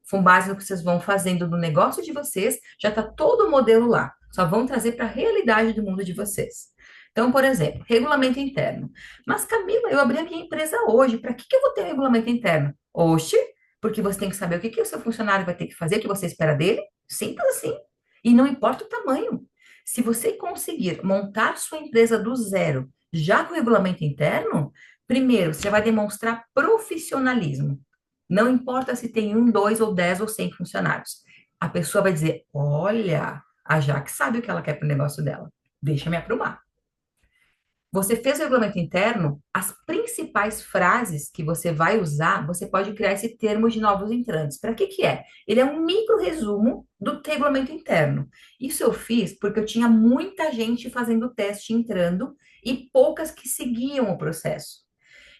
Com base no que vocês vão fazendo no negócio de vocês, já está todo o modelo lá. Só vão trazer para a realidade do mundo de vocês. Então, por exemplo, regulamento interno. Mas, Camila, eu abri a minha empresa hoje. Para que eu vou ter regulamento interno? Oxe, porque você tem que saber o que o seu funcionário vai ter que fazer, o que você espera dele. Simples assim. E não importa o tamanho. Se você conseguir montar sua empresa do zero, já com regulamento interno, primeiro, você já vai demonstrar profissionalismo. Não importa se tem 1, 2 ou 10 ou 100 funcionários. A pessoa vai dizer, olha, a Jaque sabe o que ela quer para o negócio dela. Deixa me aprumar. Você fez o regulamento interno, as principais frases que você vai usar, você pode criar esse termo de novos entrantes. Para que é? Ele é um micro resumo do regulamento interno. Isso eu fiz porque eu tinha muita gente fazendo o teste entrando e poucas que seguiam o processo.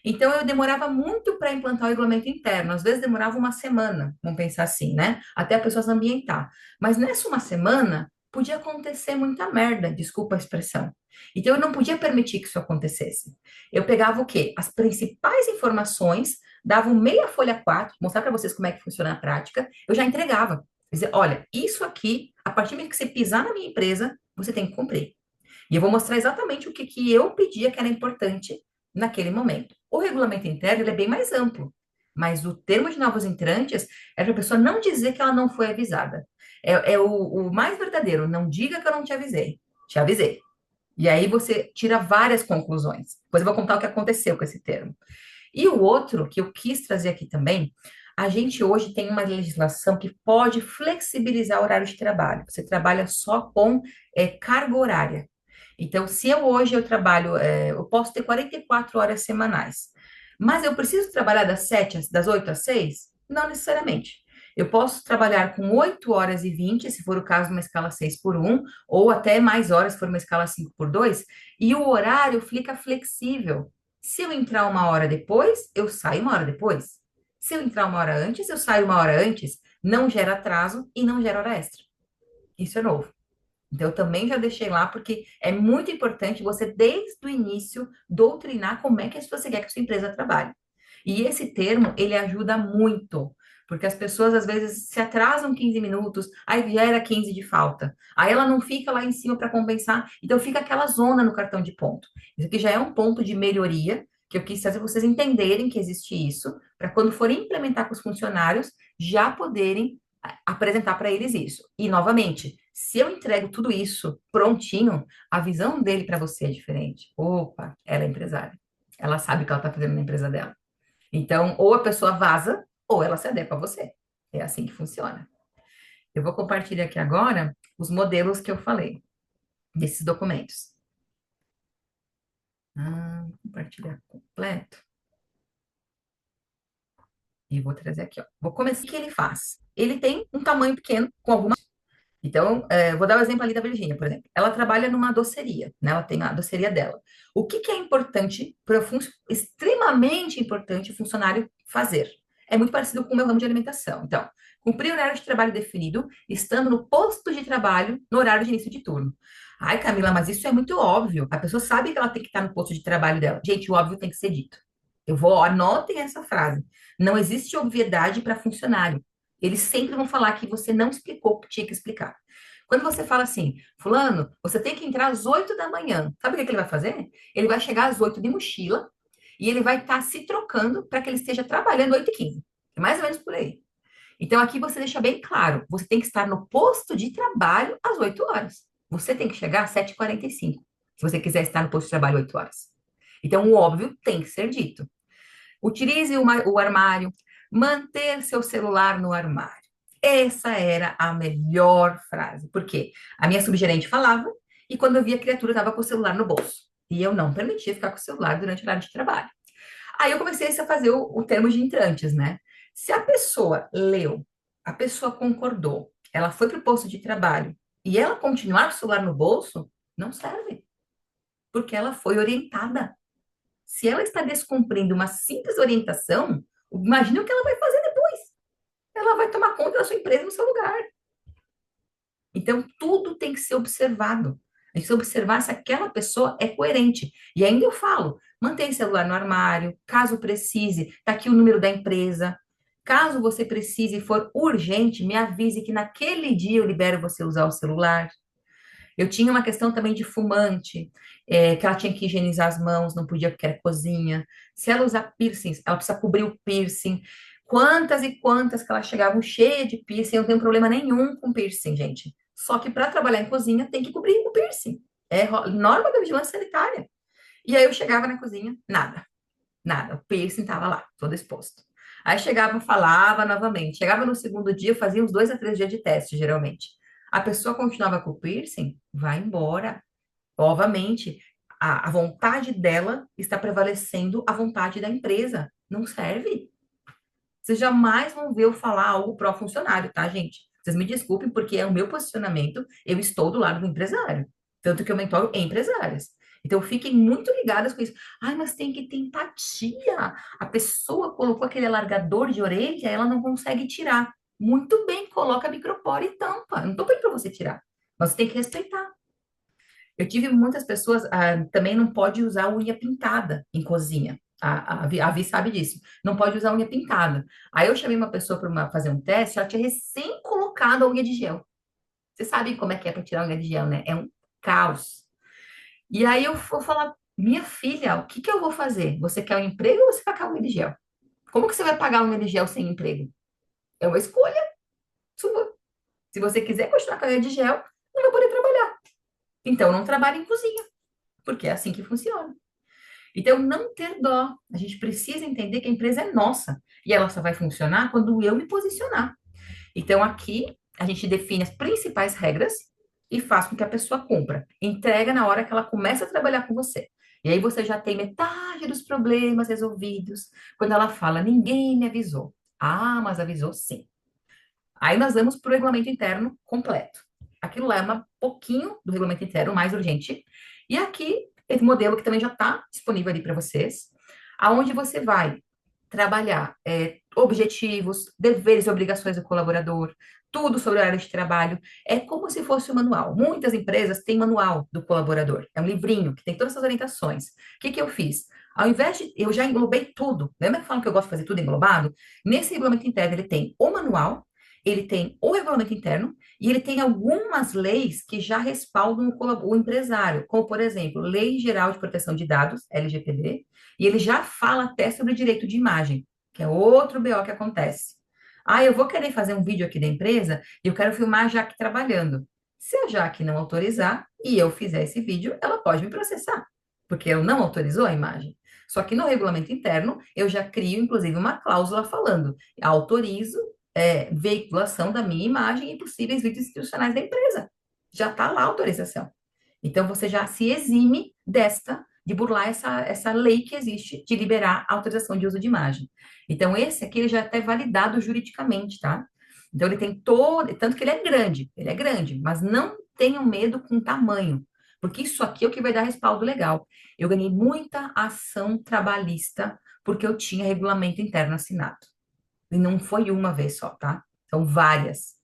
Então, eu demorava muito para implantar o regulamento interno. Às vezes, demorava uma semana, vamos pensar assim, né? Até a pessoa se ambientar. Mas nessa uma semana, podia acontecer muita merda, desculpa a expressão. Então, eu não podia permitir que isso acontecesse. Eu pegava o quê? As principais informações, dava um meia folha 4, mostrar para vocês como é que funciona na prática, eu já entregava. Dizer, olha, isso aqui, a partir do momento que você pisar na minha empresa, você tem que cumprir. E eu vou mostrar exatamente o que eu pedia que era importante naquele momento. O regulamento interno ele é bem mais amplo, mas o termo de novos entrantes é para a pessoa não dizer que ela não foi avisada. É o mais verdadeiro, não diga que eu não te avisei. Te avisei. E aí você tira várias conclusões. Depois eu vou contar o que aconteceu com esse termo. E o outro que eu quis trazer aqui também, a gente hoje tem uma legislação que pode flexibilizar o horário de trabalho. Você trabalha só com carga horária. Então, se eu hoje eu trabalho, eu posso ter 44 horas semanais, mas eu preciso trabalhar das 8 às 6? Não necessariamente. Eu posso trabalhar com 8 horas e 20, se for o caso de uma escala 6 por 1, ou até mais horas, se for uma escala 5 por 2, e o horário fica flexível. Se eu entrar uma hora depois, eu saio uma hora depois. Se eu entrar uma hora antes, eu saio uma hora antes. Não gera atraso e não gera hora extra. Isso é novo. Então, eu também já deixei lá, porque é muito importante você, desde o início, doutrinar como é que você quer que a sua empresa trabalhe. E esse termo, ele ajuda muito, porque as pessoas, às vezes, se atrasam 15 minutos, aí gera 15 de falta. Aí ela não fica lá em cima para compensar, então fica aquela zona no cartão de ponto. Isso aqui já é um ponto de melhoria, que eu quis fazer vocês entenderem que existe isso, para quando forem implementar com os funcionários, já poderem apresentar para eles isso. E, novamente, se eu entrego tudo isso prontinho, a visão dele para você é diferente. Opa, ela é empresária. Ela sabe o que ela está fazendo na empresa dela. Então, ou a pessoa vaza, ou ela se adequa a você. É assim que funciona. Eu vou compartilhar aqui agora os modelos que eu falei, desses documentos. Compartilhar completo. E vou trazer aqui, ó. Vou começar. O que ele faz? Ele tem um tamanho pequeno, com algumas. Então, vou dar o exemplo ali da Virgínia, por exemplo. Ela trabalha numa doceria, né? Ela tem a doceria dela. O que que é importante, extremamente importante, o funcionário fazer? É muito parecido com o meu ramo de alimentação. Então, cumprir o horário de trabalho definido, estando no posto de trabalho no horário de início de turno. Ai, Camila, mas isso é muito óbvio. A pessoa sabe que ela tem que estar no posto de trabalho dela. Gente, o óbvio tem que ser dito. Anotem essa frase. Não existe obviedade para funcionário. Eles sempre vão falar que você não explicou o que tinha que explicar. Quando você fala assim, fulano, você tem que entrar às 8 da manhã. Sabe o que ele vai fazer? Ele vai chegar às 8 de mochila e ele vai estar se trocando para que ele esteja trabalhando 8h15. É mais ou menos por aí. Então, aqui você deixa bem claro, você tem que estar no posto de trabalho às 8 horas. Você tem que chegar às 7h45, se você quiser estar no posto de trabalho 8 horas. Então, o óbvio tem que ser dito. Utilize o armário, manter seu celular no armário. Essa era a melhor frase. Por quê? A minha subgerente falava e quando eu via a criatura estava com o celular no bolso. E eu não permitia ficar com o celular durante o horário de trabalho. Aí eu comecei a fazer o termo de entrantes, né? Se a pessoa leu, a pessoa concordou, ela foi para o posto de trabalho e ela continuar com o celular no bolso, não serve. Porque ela foi orientada. Se ela está descumprindo uma simples orientação, imagine o que ela vai fazer depois. Ela vai tomar conta da sua empresa no seu lugar. Então, tudo tem que ser observado. A gente precisa observar se aquela pessoa é coerente. E ainda eu falo, mantenha o celular no armário, caso precise, está aqui o número da empresa. Caso você precise e for urgente, me avise que naquele dia eu libero você usar o celular. Eu tinha uma questão também de fumante, que ela tinha que higienizar as mãos, não podia porque era cozinha. Se ela usar piercings, ela precisa cobrir o piercing. Quantas e quantas que elas chegavam cheias de piercing, eu não tenho problema nenhum com piercing, gente. Só que para trabalhar em cozinha tem que cobrir o piercing. É norma da vigilância sanitária. E aí eu chegava na cozinha, nada, nada. O piercing estava lá, todo exposto. Aí chegava, falava novamente. Chegava no segundo dia, fazia uns 2 a 3 dias de teste, geralmente. A pessoa continuava com o piercing, vai embora. Novamente, a vontade dela está prevalecendo a vontade da empresa. Não serve. Vocês jamais vão ver eu falar algo pró-funcionário, tá, gente? Vocês me desculpem, porque é o meu posicionamento, eu estou do lado do empresário. Tanto que eu mentoro empresárias. Então, fiquem muito ligadas com isso. Ai, mas tem que ter empatia. A pessoa colocou aquele alargador de orelha, ela não consegue tirar. Muito bem, coloca a micropora e tampa. Não estou pedindo para você tirar. Mas você tem que respeitar. Eu tive muitas pessoas, também não pode usar unha pintada em cozinha. A Vi sabe disso. Não pode usar unha pintada. Aí eu chamei uma pessoa para fazer um teste, ela tinha recém colocado a unha de gel. Vocês sabem como é que é para tirar a unha de gel, né? É um caos. E aí eu vou falar, minha filha, o que que eu vou fazer? Você quer um emprego ou você vai pagar a unha de gel? Como que você vai pagar a unha de gel sem emprego? É uma escolha sua. Se você quiser continuar com a unha de gel, não vai poder trabalhar. Então, não trabalhe em cozinha. porque é assim que funciona. Então, não ter dó. A gente precisa entender que a empresa é nossa e ela só vai funcionar quando eu me posicionar. Então, aqui a gente define as principais regras e faz com que a pessoa cumpra. Entrega na hora que ela começa a trabalhar com você. E aí você já tem metade dos problemas resolvidos quando ela fala: ninguém me avisou. Ah, mas avisou sim. Aí nós vamos para o regulamento interno completo. Aquilo lá é um pouquinho do regulamento interno, mais urgente. E aqui, esse modelo que também já está disponível ali para vocês, aonde você vai trabalhar objetivos, deveres e obrigações do colaborador, tudo sobre a área de trabalho. É como se fosse um manual. Muitas empresas têm manual do colaborador. É um livrinho que tem todas essas orientações. O que que eu fiz? Ao invés de, eu já englobei tudo. Lembra que falam que eu gosto de fazer tudo englobado? Nesse regulamento interno, ele tem o manual, ele tem o regulamento interno e ele tem algumas leis que já respaldam o empresário, como, por exemplo, Lei Geral de Proteção de Dados, LGPD, e ele já fala até sobre o direito de imagem, que é outro BO que acontece. Ah, eu vou querer fazer um vídeo aqui da empresa e eu quero filmar a Jaque trabalhando. Se a Jaque não autorizar e eu fizer esse vídeo, ela pode me processar, porque eu não autorizou a imagem. Só que no regulamento interno, eu já crio, inclusive, uma cláusula falando, autorizo veiculação da minha imagem e possíveis vídeos institucionais da empresa. Já está lá a autorização. Então, você já se exime de burlar essa lei que existe de liberar a autorização de uso de imagem. Então, esse aqui ele já é até validado juridicamente, tá? Então, ele tem todo, tanto que ele é grande, mas não tenham medo com o tamanho, porque isso aqui é o que vai dar respaldo legal. Eu ganhei muita ação trabalhista porque eu tinha regulamento interno assinado. E não foi uma vez só, tá? São várias.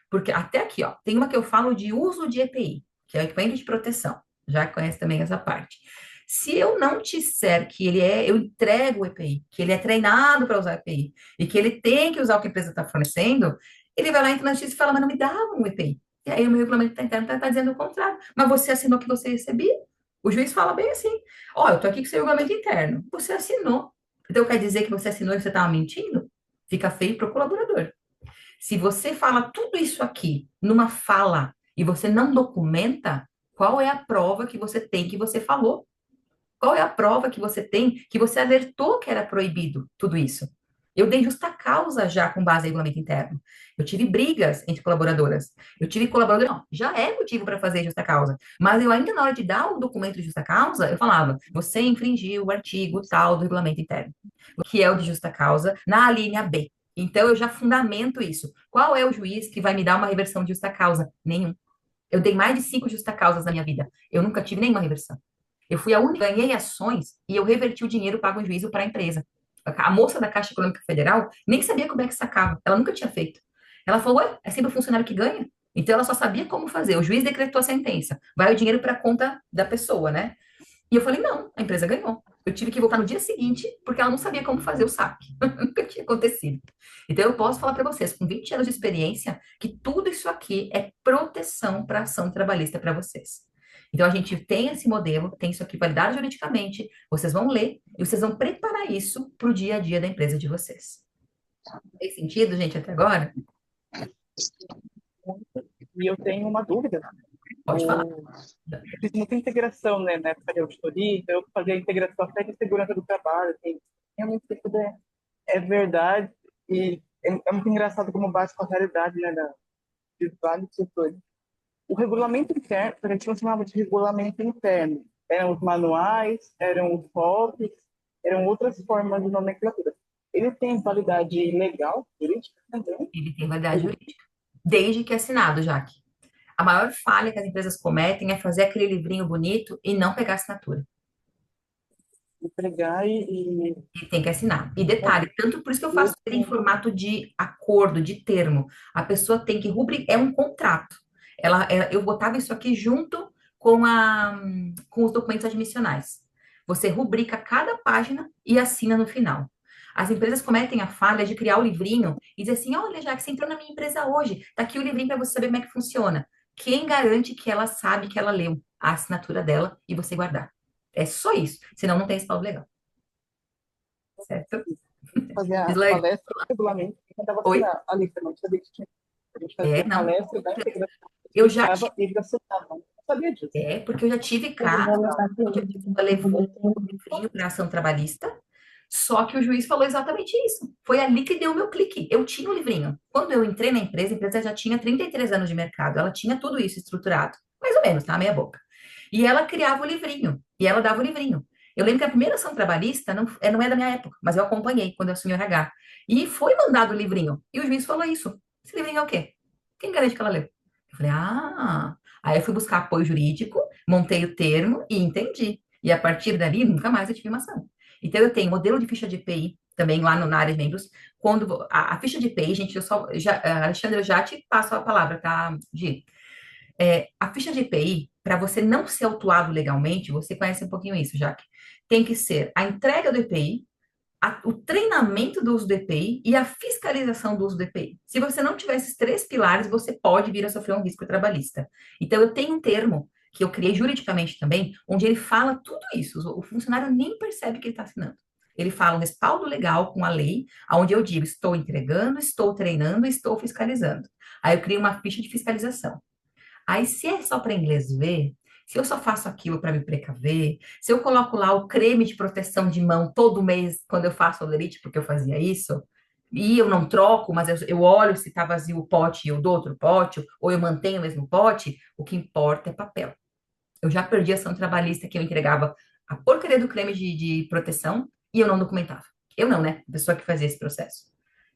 Porque até aqui, ó, tem uma que eu falo de uso de EPI, que é o equipamento de proteção. Já conhece também essa parte. Se eu não disser que eu entrego o EPI, que ele é treinado para usar EPI, e que ele tem que usar o que a empresa está fornecendo, ele vai lá, entra na justiça e fala, mas não me dá um EPI. E aí o meu regulamento interno está dizendo o contrário. Mas você assinou que você recebia? O juiz fala bem assim, ó, eu tô aqui com seu regulamento interno. Você assinou. Então quer dizer que você assinou e você estava mentindo? Fica feio para o colaborador. Se você fala tudo isso aqui numa fala e você não documenta, qual é a prova que você tem que você falou? Qual é a prova que você tem que você alertou que era proibido tudo isso? Eu dei justa causa já com base em regulamento interno. Eu tive brigas entre colaboradoras. Eu tive colaboradora, não, já é motivo para fazer justa causa. Mas eu ainda na hora de dar o documento de justa causa, eu falava, você infringiu o artigo tal do regulamento interno, que é o de justa causa, na linha B. Então eu já fundamento isso. Qual é o juiz que vai me dar uma reversão de justa causa? Nenhum. Eu dei mais de 5 justa causas na minha vida. Eu nunca tive nenhuma reversão. Eu fui a única, ganhei ações e eu reverti o dinheiro pago em juízo para a empresa. A moça da Caixa Econômica Federal nem sabia como é que sacava. Ela nunca tinha feito. Ela falou, ué, é sempre o funcionário que ganha? Então ela só sabia como fazer. O juiz decretou a sentença. Vai o dinheiro para a conta da pessoa, né? E eu falei, não, a empresa ganhou. Eu tive que voltar no dia seguinte, porque ela não sabia como fazer o saque. Nunca tinha acontecido. Então, eu posso falar para vocês, com 20 anos de experiência, que tudo isso aqui é proteção para ação trabalhista para vocês. Então, a gente tem esse modelo, tem isso aqui validado juridicamente, vocês vão ler e vocês vão preparar isso para o dia a dia da empresa de vocês. Fez sentido, gente, até agora? E eu tenho uma dúvida. Pode falar. Eu fiz muita integração, né, na época de auditoria, então eu fazia a integração até de segurança do trabalho, assim, realmente isso tudo é verdade e é muito engraçado como bate com a realidade, né, de vários setores. O regulamento interno, a gente não chamava de regulamento interno, eram os manuais, eram os POPs, eram outras formas de nomenclatura. Ele tem validade legal, jurídica também? Ele tem validade jurídica. Desde que é assinado, Jaque. A maior falha que as empresas cometem é fazer aquele livrinho bonito e não pegar a assinatura. Entregar E tem que assinar. E detalhe, tanto por isso que eu faço ele em formato de acordo, de termo. A pessoa tem que rubricar, é um contrato. Eu botava isso aqui junto com os documentos admissionais. Você rubrica cada página e assina no final. As empresas cometem a falha de criar o livrinho e dizer assim: olha, já que você entrou na minha empresa hoje, tá aqui o livrinho para você saber como é que funciona. Quem garante que ela sabe que ela leu a assinatura dela e você guardar? É só isso. Senão não tem respaldo legal. Certo? fazer a Slide. palestra do regulamento e tentava Oi? assinar a lista, não sabia que tinha. A gente fazia Não. palestra da integração, Eu já explicava e eles assinavam. sabia disso. É, porque eu já tive casos onde a pessoa levou o livrinho para ação trabalhista, só que o juiz falou exatamente isso. Foi ali que deu o meu clique. Eu tinha o livrinho. Quando eu entrei na empresa, a empresa já tinha 33 anos de mercado. Ela tinha tudo isso estruturado. Mais ou menos, tá? Meia boca. E ela criava o livrinho. E ela dava o livrinho. Eu lembro que a primeira ação trabalhista não é da minha época, mas eu acompanhei quando eu assumi o RH. E foi mandado o livrinho. E o juiz falou isso. Esse livrinho é o quê? Quem garante que ela leu? Eu falei, ah. Aí eu fui buscar apoio jurídico, montei o termo e entendi. E a partir dali, nunca mais eu tive uma ação. Então, eu tenho modelo de ficha de EPI, também lá na área de membros. Quando a ficha de EPI, gente, Alexandre, eu já te passo a palavra, tá, Gi? A ficha de EPI, para você não ser autuado legalmente, você conhece um pouquinho isso, Jaque, tem que ser a entrega do EPI, o treinamento do uso do EPI e a fiscalização do uso do EPI. Se você não tiver esses três pilares, você pode vir a sofrer um risco trabalhista. Então, eu tenho um termo que eu criei juridicamente também, onde ele fala tudo isso. O funcionário nem percebe que ele está assinando. Ele fala um respaldo legal com a lei, onde eu digo, estou entregando, estou treinando, estou fiscalizando. Aí eu crio uma ficha de fiscalização. Aí, se é só para inglês ver, se eu só faço aquilo para me precaver, se eu coloco lá o creme de proteção de mão todo mês quando eu faço olerite, porque eu fazia isso, e eu não troco, mas eu olho se está vazio o pote e eu dou outro pote, ou eu mantenho o mesmo pote, o que importa é papel. Eu já perdi a ação trabalhista que eu entregava a porcaria do creme de proteção e eu não documentava. Eu não, né? A pessoa que fazia esse processo.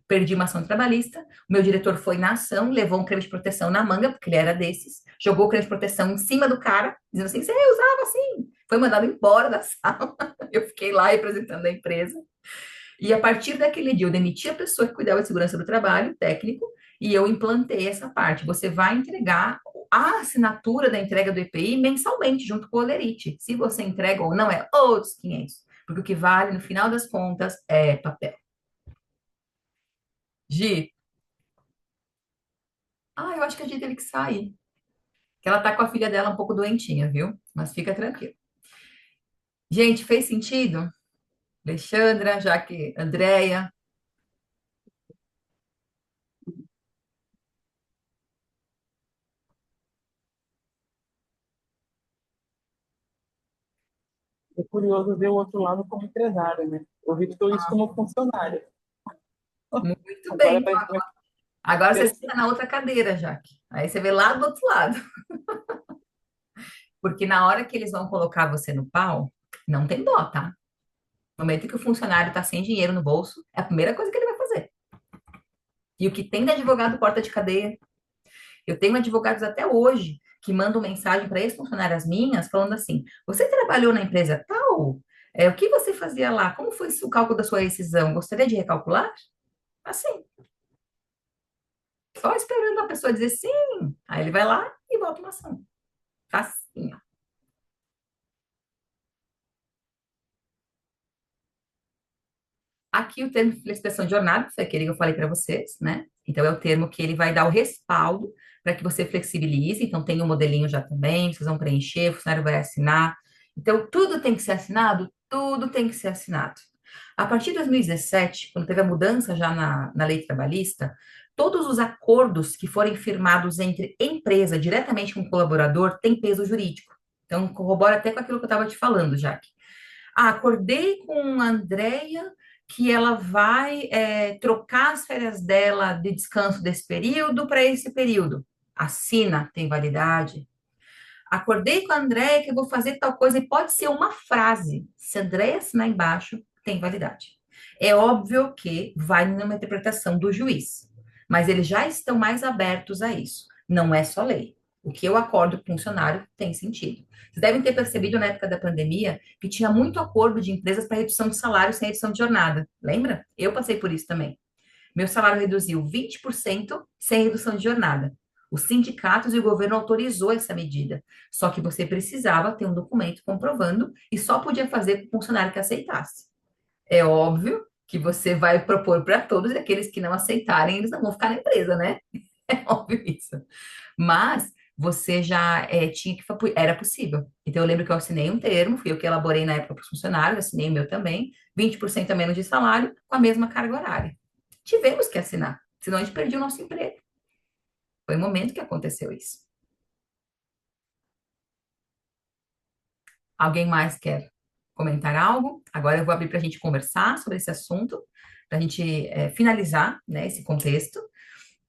Perdi uma ação trabalhista, o meu diretor foi na ação, levou um creme de proteção na manga, porque ele era desses, jogou o creme de proteção em cima do cara, dizendo assim, você usava assim. Foi mandado embora da sala. Eu fiquei lá representando a empresa. E a partir daquele dia, eu demiti a pessoa que cuidava de segurança do trabalho, técnico, e eu implantei essa parte. Você vai entregar a assinatura da entrega do EPI mensalmente, junto com o Olerite. Se você entrega ou não, é outros 500. Porque o que vale, no final das contas, é papel. Gi, eu acho que a Gi teve que sair. Que ela tá com a filha dela um pouco doentinha, viu? Mas fica tranquilo. Gente, fez sentido? Alexandra, Jaque, Andréia. É curioso ver o outro lado como empresário, né? Eu vi tudo isso como funcionário. Muito Agora bem. vai Agora você ver. senta na outra cadeira, Jaque. Aí você vê lá do outro lado. Porque na hora que eles vão colocar você no pau, não tem dó, tá? No momento que o funcionário tá sem dinheiro no bolso, é a primeira coisa que ele vai fazer. E o que tem de advogado porta de cadeia? Eu tenho advogados até hoje que mandam mensagem para ex-funcionárias minhas falando assim: você trabalhou na empresa tal? O que você fazia lá? Como foi o cálculo da sua rescisão? Gostaria de recalcular? Assim, só esperando a pessoa dizer sim. Aí ele vai lá e volta uma ação. Facinho. Aqui o termo de flexibilização de jornada, foi aquele que eu falei para vocês, né? Então, é o termo que ele vai dar o respaldo para que você flexibilize. Então, tem um modelinho já também, vocês vão preencher, o funcionário vai assinar. Então, tudo tem que ser assinado? Tudo tem que ser assinado. A partir de 2017, quando teve a mudança já na lei trabalhista, todos os acordos que forem firmados entre empresa diretamente com o colaborador têm peso jurídico. Então, corrobora até com aquilo que eu estava te falando, Jaque. Acordei com a Andrea que ela vai trocar as férias dela de descanso desse período para esse período. Assina, tem validade. Acordei com a Andréia que eu vou fazer tal coisa e pode ser uma frase. Se a Andréia assinar embaixo, tem validade. É óbvio que vai numa interpretação do juiz, mas eles já estão mais abertos a isso. Não é só lei. O que eu acordo com o funcionário tem sentido. Vocês devem ter percebido na época da pandemia que tinha muito acordo de empresas para redução de salário sem redução de jornada. Lembra? Eu passei por isso também. Meu salário reduziu 20% sem redução de jornada. Os sindicatos e o governo autorizou essa medida. Só que você precisava ter um documento comprovando e só podia fazer com o funcionário que aceitasse. É óbvio que você vai propor para todos e aqueles que não aceitarem, eles não vão ficar na empresa, né? É óbvio isso. Mas você já tinha que era possível. Então eu lembro que eu assinei um termo, fui eu que elaborei na época para os funcionários, assinei o meu também, 20% a menos de salário com a mesma carga horária. Tivemos que assinar, senão a gente perdia o nosso emprego. Foi o momento que aconteceu isso. Alguém mais quer comentar algo? Agora eu vou abrir para a gente conversar sobre esse assunto, para a gente finalizar, né, esse contexto.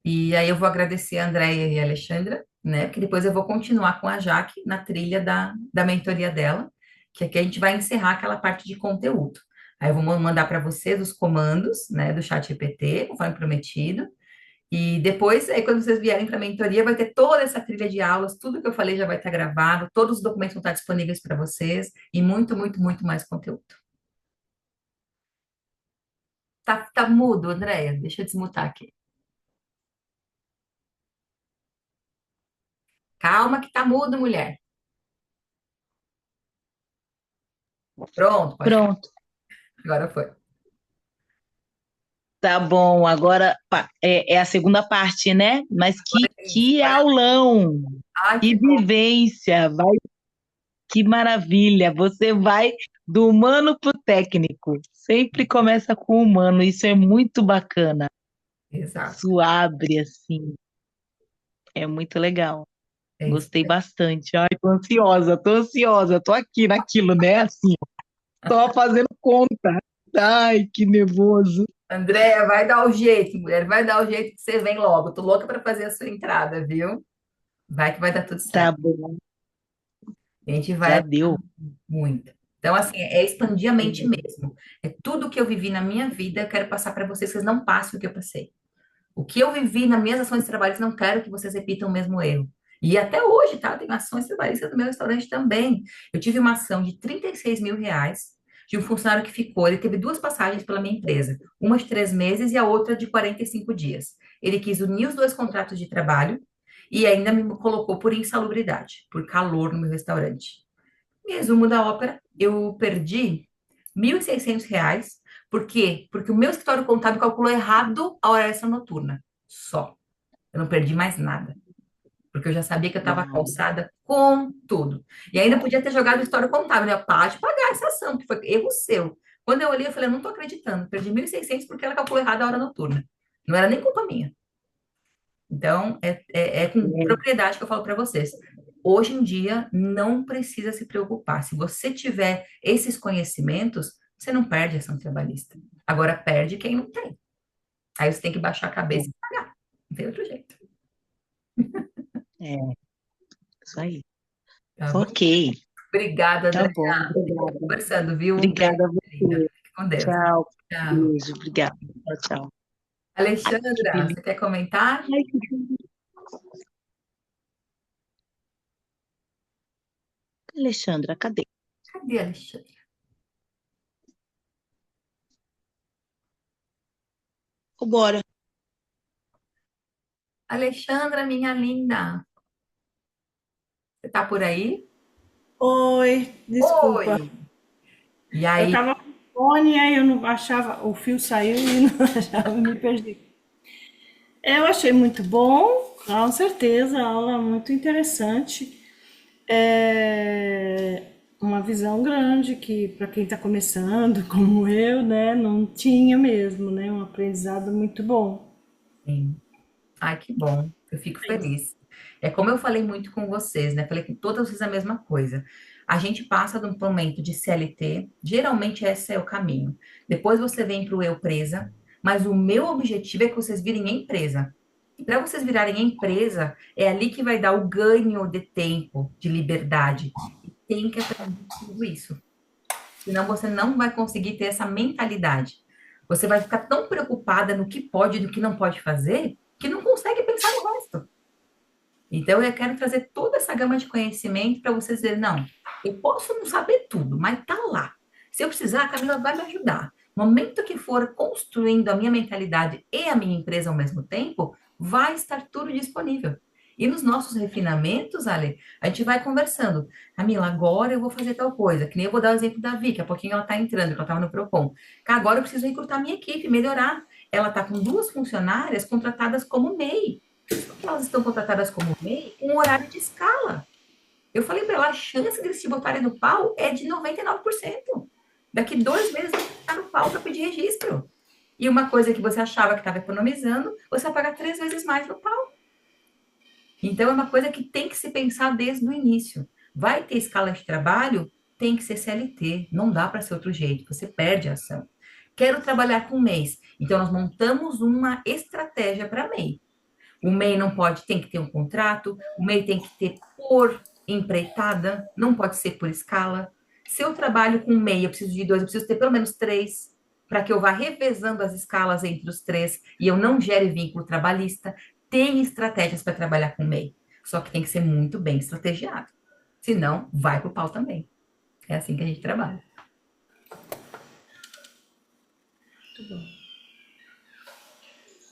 E aí eu vou agradecer a Andréia e a Alexandra, né? Porque depois eu vou continuar com a Jaque na trilha da mentoria dela, que aqui a gente vai encerrar aquela parte de conteúdo. Aí eu vou mandar para vocês os comandos, né, do chat GPT, conforme prometido. E depois, aí, quando vocês vierem para a mentoria, vai ter toda essa trilha de aulas, tudo que eu falei já vai estar gravado, todos os documentos vão estar disponíveis para vocês e muito, muito, muito mais conteúdo. Tá mudo, Andréia? Deixa eu desmutar aqui. Calma que tá mudo, mulher. Pronto, pode falar. Pronto, Agora foi. tá bom. Agora é a segunda parte, né? Mas Isso, que agora- aulão, Ai, que que bom. vivência, que maravilha. Você vai do humano para o técnico. Sempre começa com o humano, isso é muito bacana. Exato. Isso abre, assim, é muito legal. É isso. Gostei bastante. Ai, tô ansiosa, tô aqui naquilo, né? Assim, tô fazendo conta. Ai, que nervoso. Andréia, vai dar o jeito, mulher. Vai dar o jeito que você vem logo. Tô louca para fazer a sua entrada, viu? Vai que vai dar tudo Tá certo. bom, A gente já vai deu. muito. Então, assim, é expandir a mente mesmo. É tudo que eu vivi na minha vida, eu quero passar para vocês, que vocês não passem o que eu passei. O que eu vivi nas minhas ações trabalhistas, não quero que vocês repitam o mesmo erro. E até hoje, tá? Eu tenho ações trabalhistas no meu restaurante também. Eu tive uma ação de R$ 36.000 de um funcionário que ficou. Ele teve duas passagens pela minha empresa, uma de 3 meses e a outra de 45 dias. Ele quis unir os dois contratos de trabalho e ainda me colocou por insalubridade, por calor no meu restaurante. Resumo da ópera, eu perdi R$ 1.600. Por quê? Porque o meu escritório contábil calculou errado a hora extra noturna. Só. Eu não perdi mais nada. Porque eu já sabia que eu estava Uau. calçada com tudo. E ainda podia ter jogado o histórico contábil, né? Pode pagar essa ação, que foi erro seu. Quando eu olhei, eu falei, eu não estou acreditando. Perdi 1.600 porque ela calculou errado a hora noturna. Não era nem culpa minha. Então, é com propriedade que eu falo para vocês. Hoje em dia, não precisa se preocupar. Se você tiver esses conhecimentos, você não perde a ação trabalhista. Agora, perde quem não tem. Aí você tem que baixar a cabeça e pagar. Não tem outro jeito. É, isso aí. Tá bom? Ok, Obrigada, tá André. bom. Fica Obrigada. conversando, viu? Um beijo, Obrigada a linda. você. Fique com Deus. Tchau. Tchau. Beijo, obrigada. Tchau, tchau. Ai, que Alexandra, delícia. você quer comentar? Ai, que delícia. Alexandra, cadê? Cadê a Alexandra? Bora. Alexandra, minha linda. Você tá por aí? Oi, desculpa. Oi! E Eu aí, estava com fone, aí eu não achava, o fio saiu e não achava, me perdi. Eu achei muito bom, com certeza, a aula muito interessante. É uma visão grande que para quem está começando, como eu, né, não tinha mesmo, né, um aprendizado muito bom. sim. Ai, que bom. Eu fico feliz. É como eu falei muito com vocês, né? Falei com todas vocês a mesma coisa. A gente passa de um momento de CLT, geralmente esse é o caminho. Depois você vem para o eu presa, mas o meu objetivo é que vocês virem empresa. E para vocês virarem empresa, é ali que vai dar o ganho de tempo, de liberdade. E tem que aprender tudo isso. Senão você não vai conseguir ter essa mentalidade. Você vai ficar tão preocupada no que pode e no que não pode fazer, que não consegue pensar no resto. Então, eu quero trazer toda essa gama de conhecimento para vocês dizerem, não, eu posso não saber tudo, mas tá lá. Se eu precisar, a Camila vai me ajudar. No momento que for construindo a minha mentalidade e a minha empresa ao mesmo tempo, vai estar tudo disponível. E nos nossos refinamentos, Ale, a gente vai conversando. Camila, agora eu vou fazer tal coisa. Que nem eu vou dar o exemplo da Vicky, daqui a pouquinho ela está entrando, que ela estava no Procon. Cara, agora eu preciso recrutar minha equipe, melhorar. Ela está com 2 funcionárias contratadas como MEI. Porque elas estão contratadas como MEI com horário de escala. Eu falei para ela, a chance de eles te botarem no pau é de 99%. Daqui 2 meses você vai estar no pau para pedir registro. E uma coisa que você achava que estava economizando, você vai pagar 3 vezes mais no pau. Então, é uma coisa que tem que se pensar desde o início. Vai ter escala de trabalho? tem que ser CLT, não dá para ser outro jeito, você perde a ação. Quero trabalhar com MEIs, então nós montamos uma estratégia para MEI. O MEI não pode, tem que ter um contrato, o MEI tem que ter por empreitada, não pode ser por escala. Se eu trabalho com MEI, eu preciso de dois, eu preciso ter pelo menos três, para que eu vá revezando as escalas entre os três e eu não gere vínculo trabalhista. Tem estratégias para trabalhar com MEI, só que tem que ser muito bem estrategiado. Senão, vai pro pau também. É assim que a gente trabalha. Muito bom,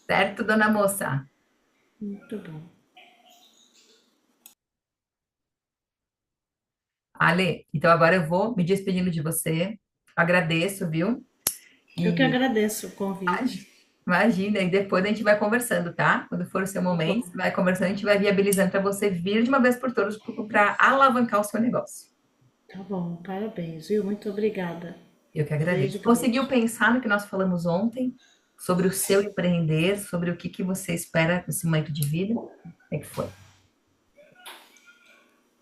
Certo, dona moça? muito bom. Ale, então agora eu vou me despedindo de você. Agradeço, viu? Eu que E agradeço o convite. imagina, e depois a gente vai conversando, tá? Quando for o seu Tá momento, bom, vai conversando, a gente vai viabilizando para você vir de uma vez por todas para alavancar o seu negócio. tá bom, parabéns, viu? Muito obrigada. Eu que agradeço. Beijo Conseguiu grande. pensar no que nós falamos ontem sobre o seu empreender, sobre o que que você espera nesse momento de vida? Como é que foi?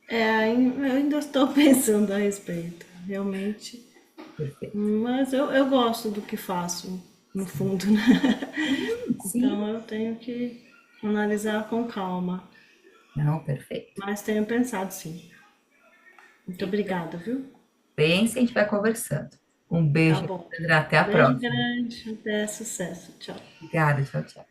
Eu ainda estou pensando a respeito, realmente. Perfeito. Mas eu gosto do que faço, no fundo, né? Sim. Então eu tenho que analisar com calma. Não, perfeito. Mas tenho pensado sim. Muito obrigada, viu? Pense, a gente vai conversando. Um Tá beijo, bom. Sandra. Até a Beijo próxima. grande, até sucesso. Tchau. Obrigada, tchau, tchau.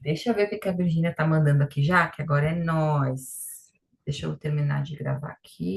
Deixa eu ver o que que a Virgínia tá mandando aqui já, que agora é nós. Deixa eu terminar de gravar aqui.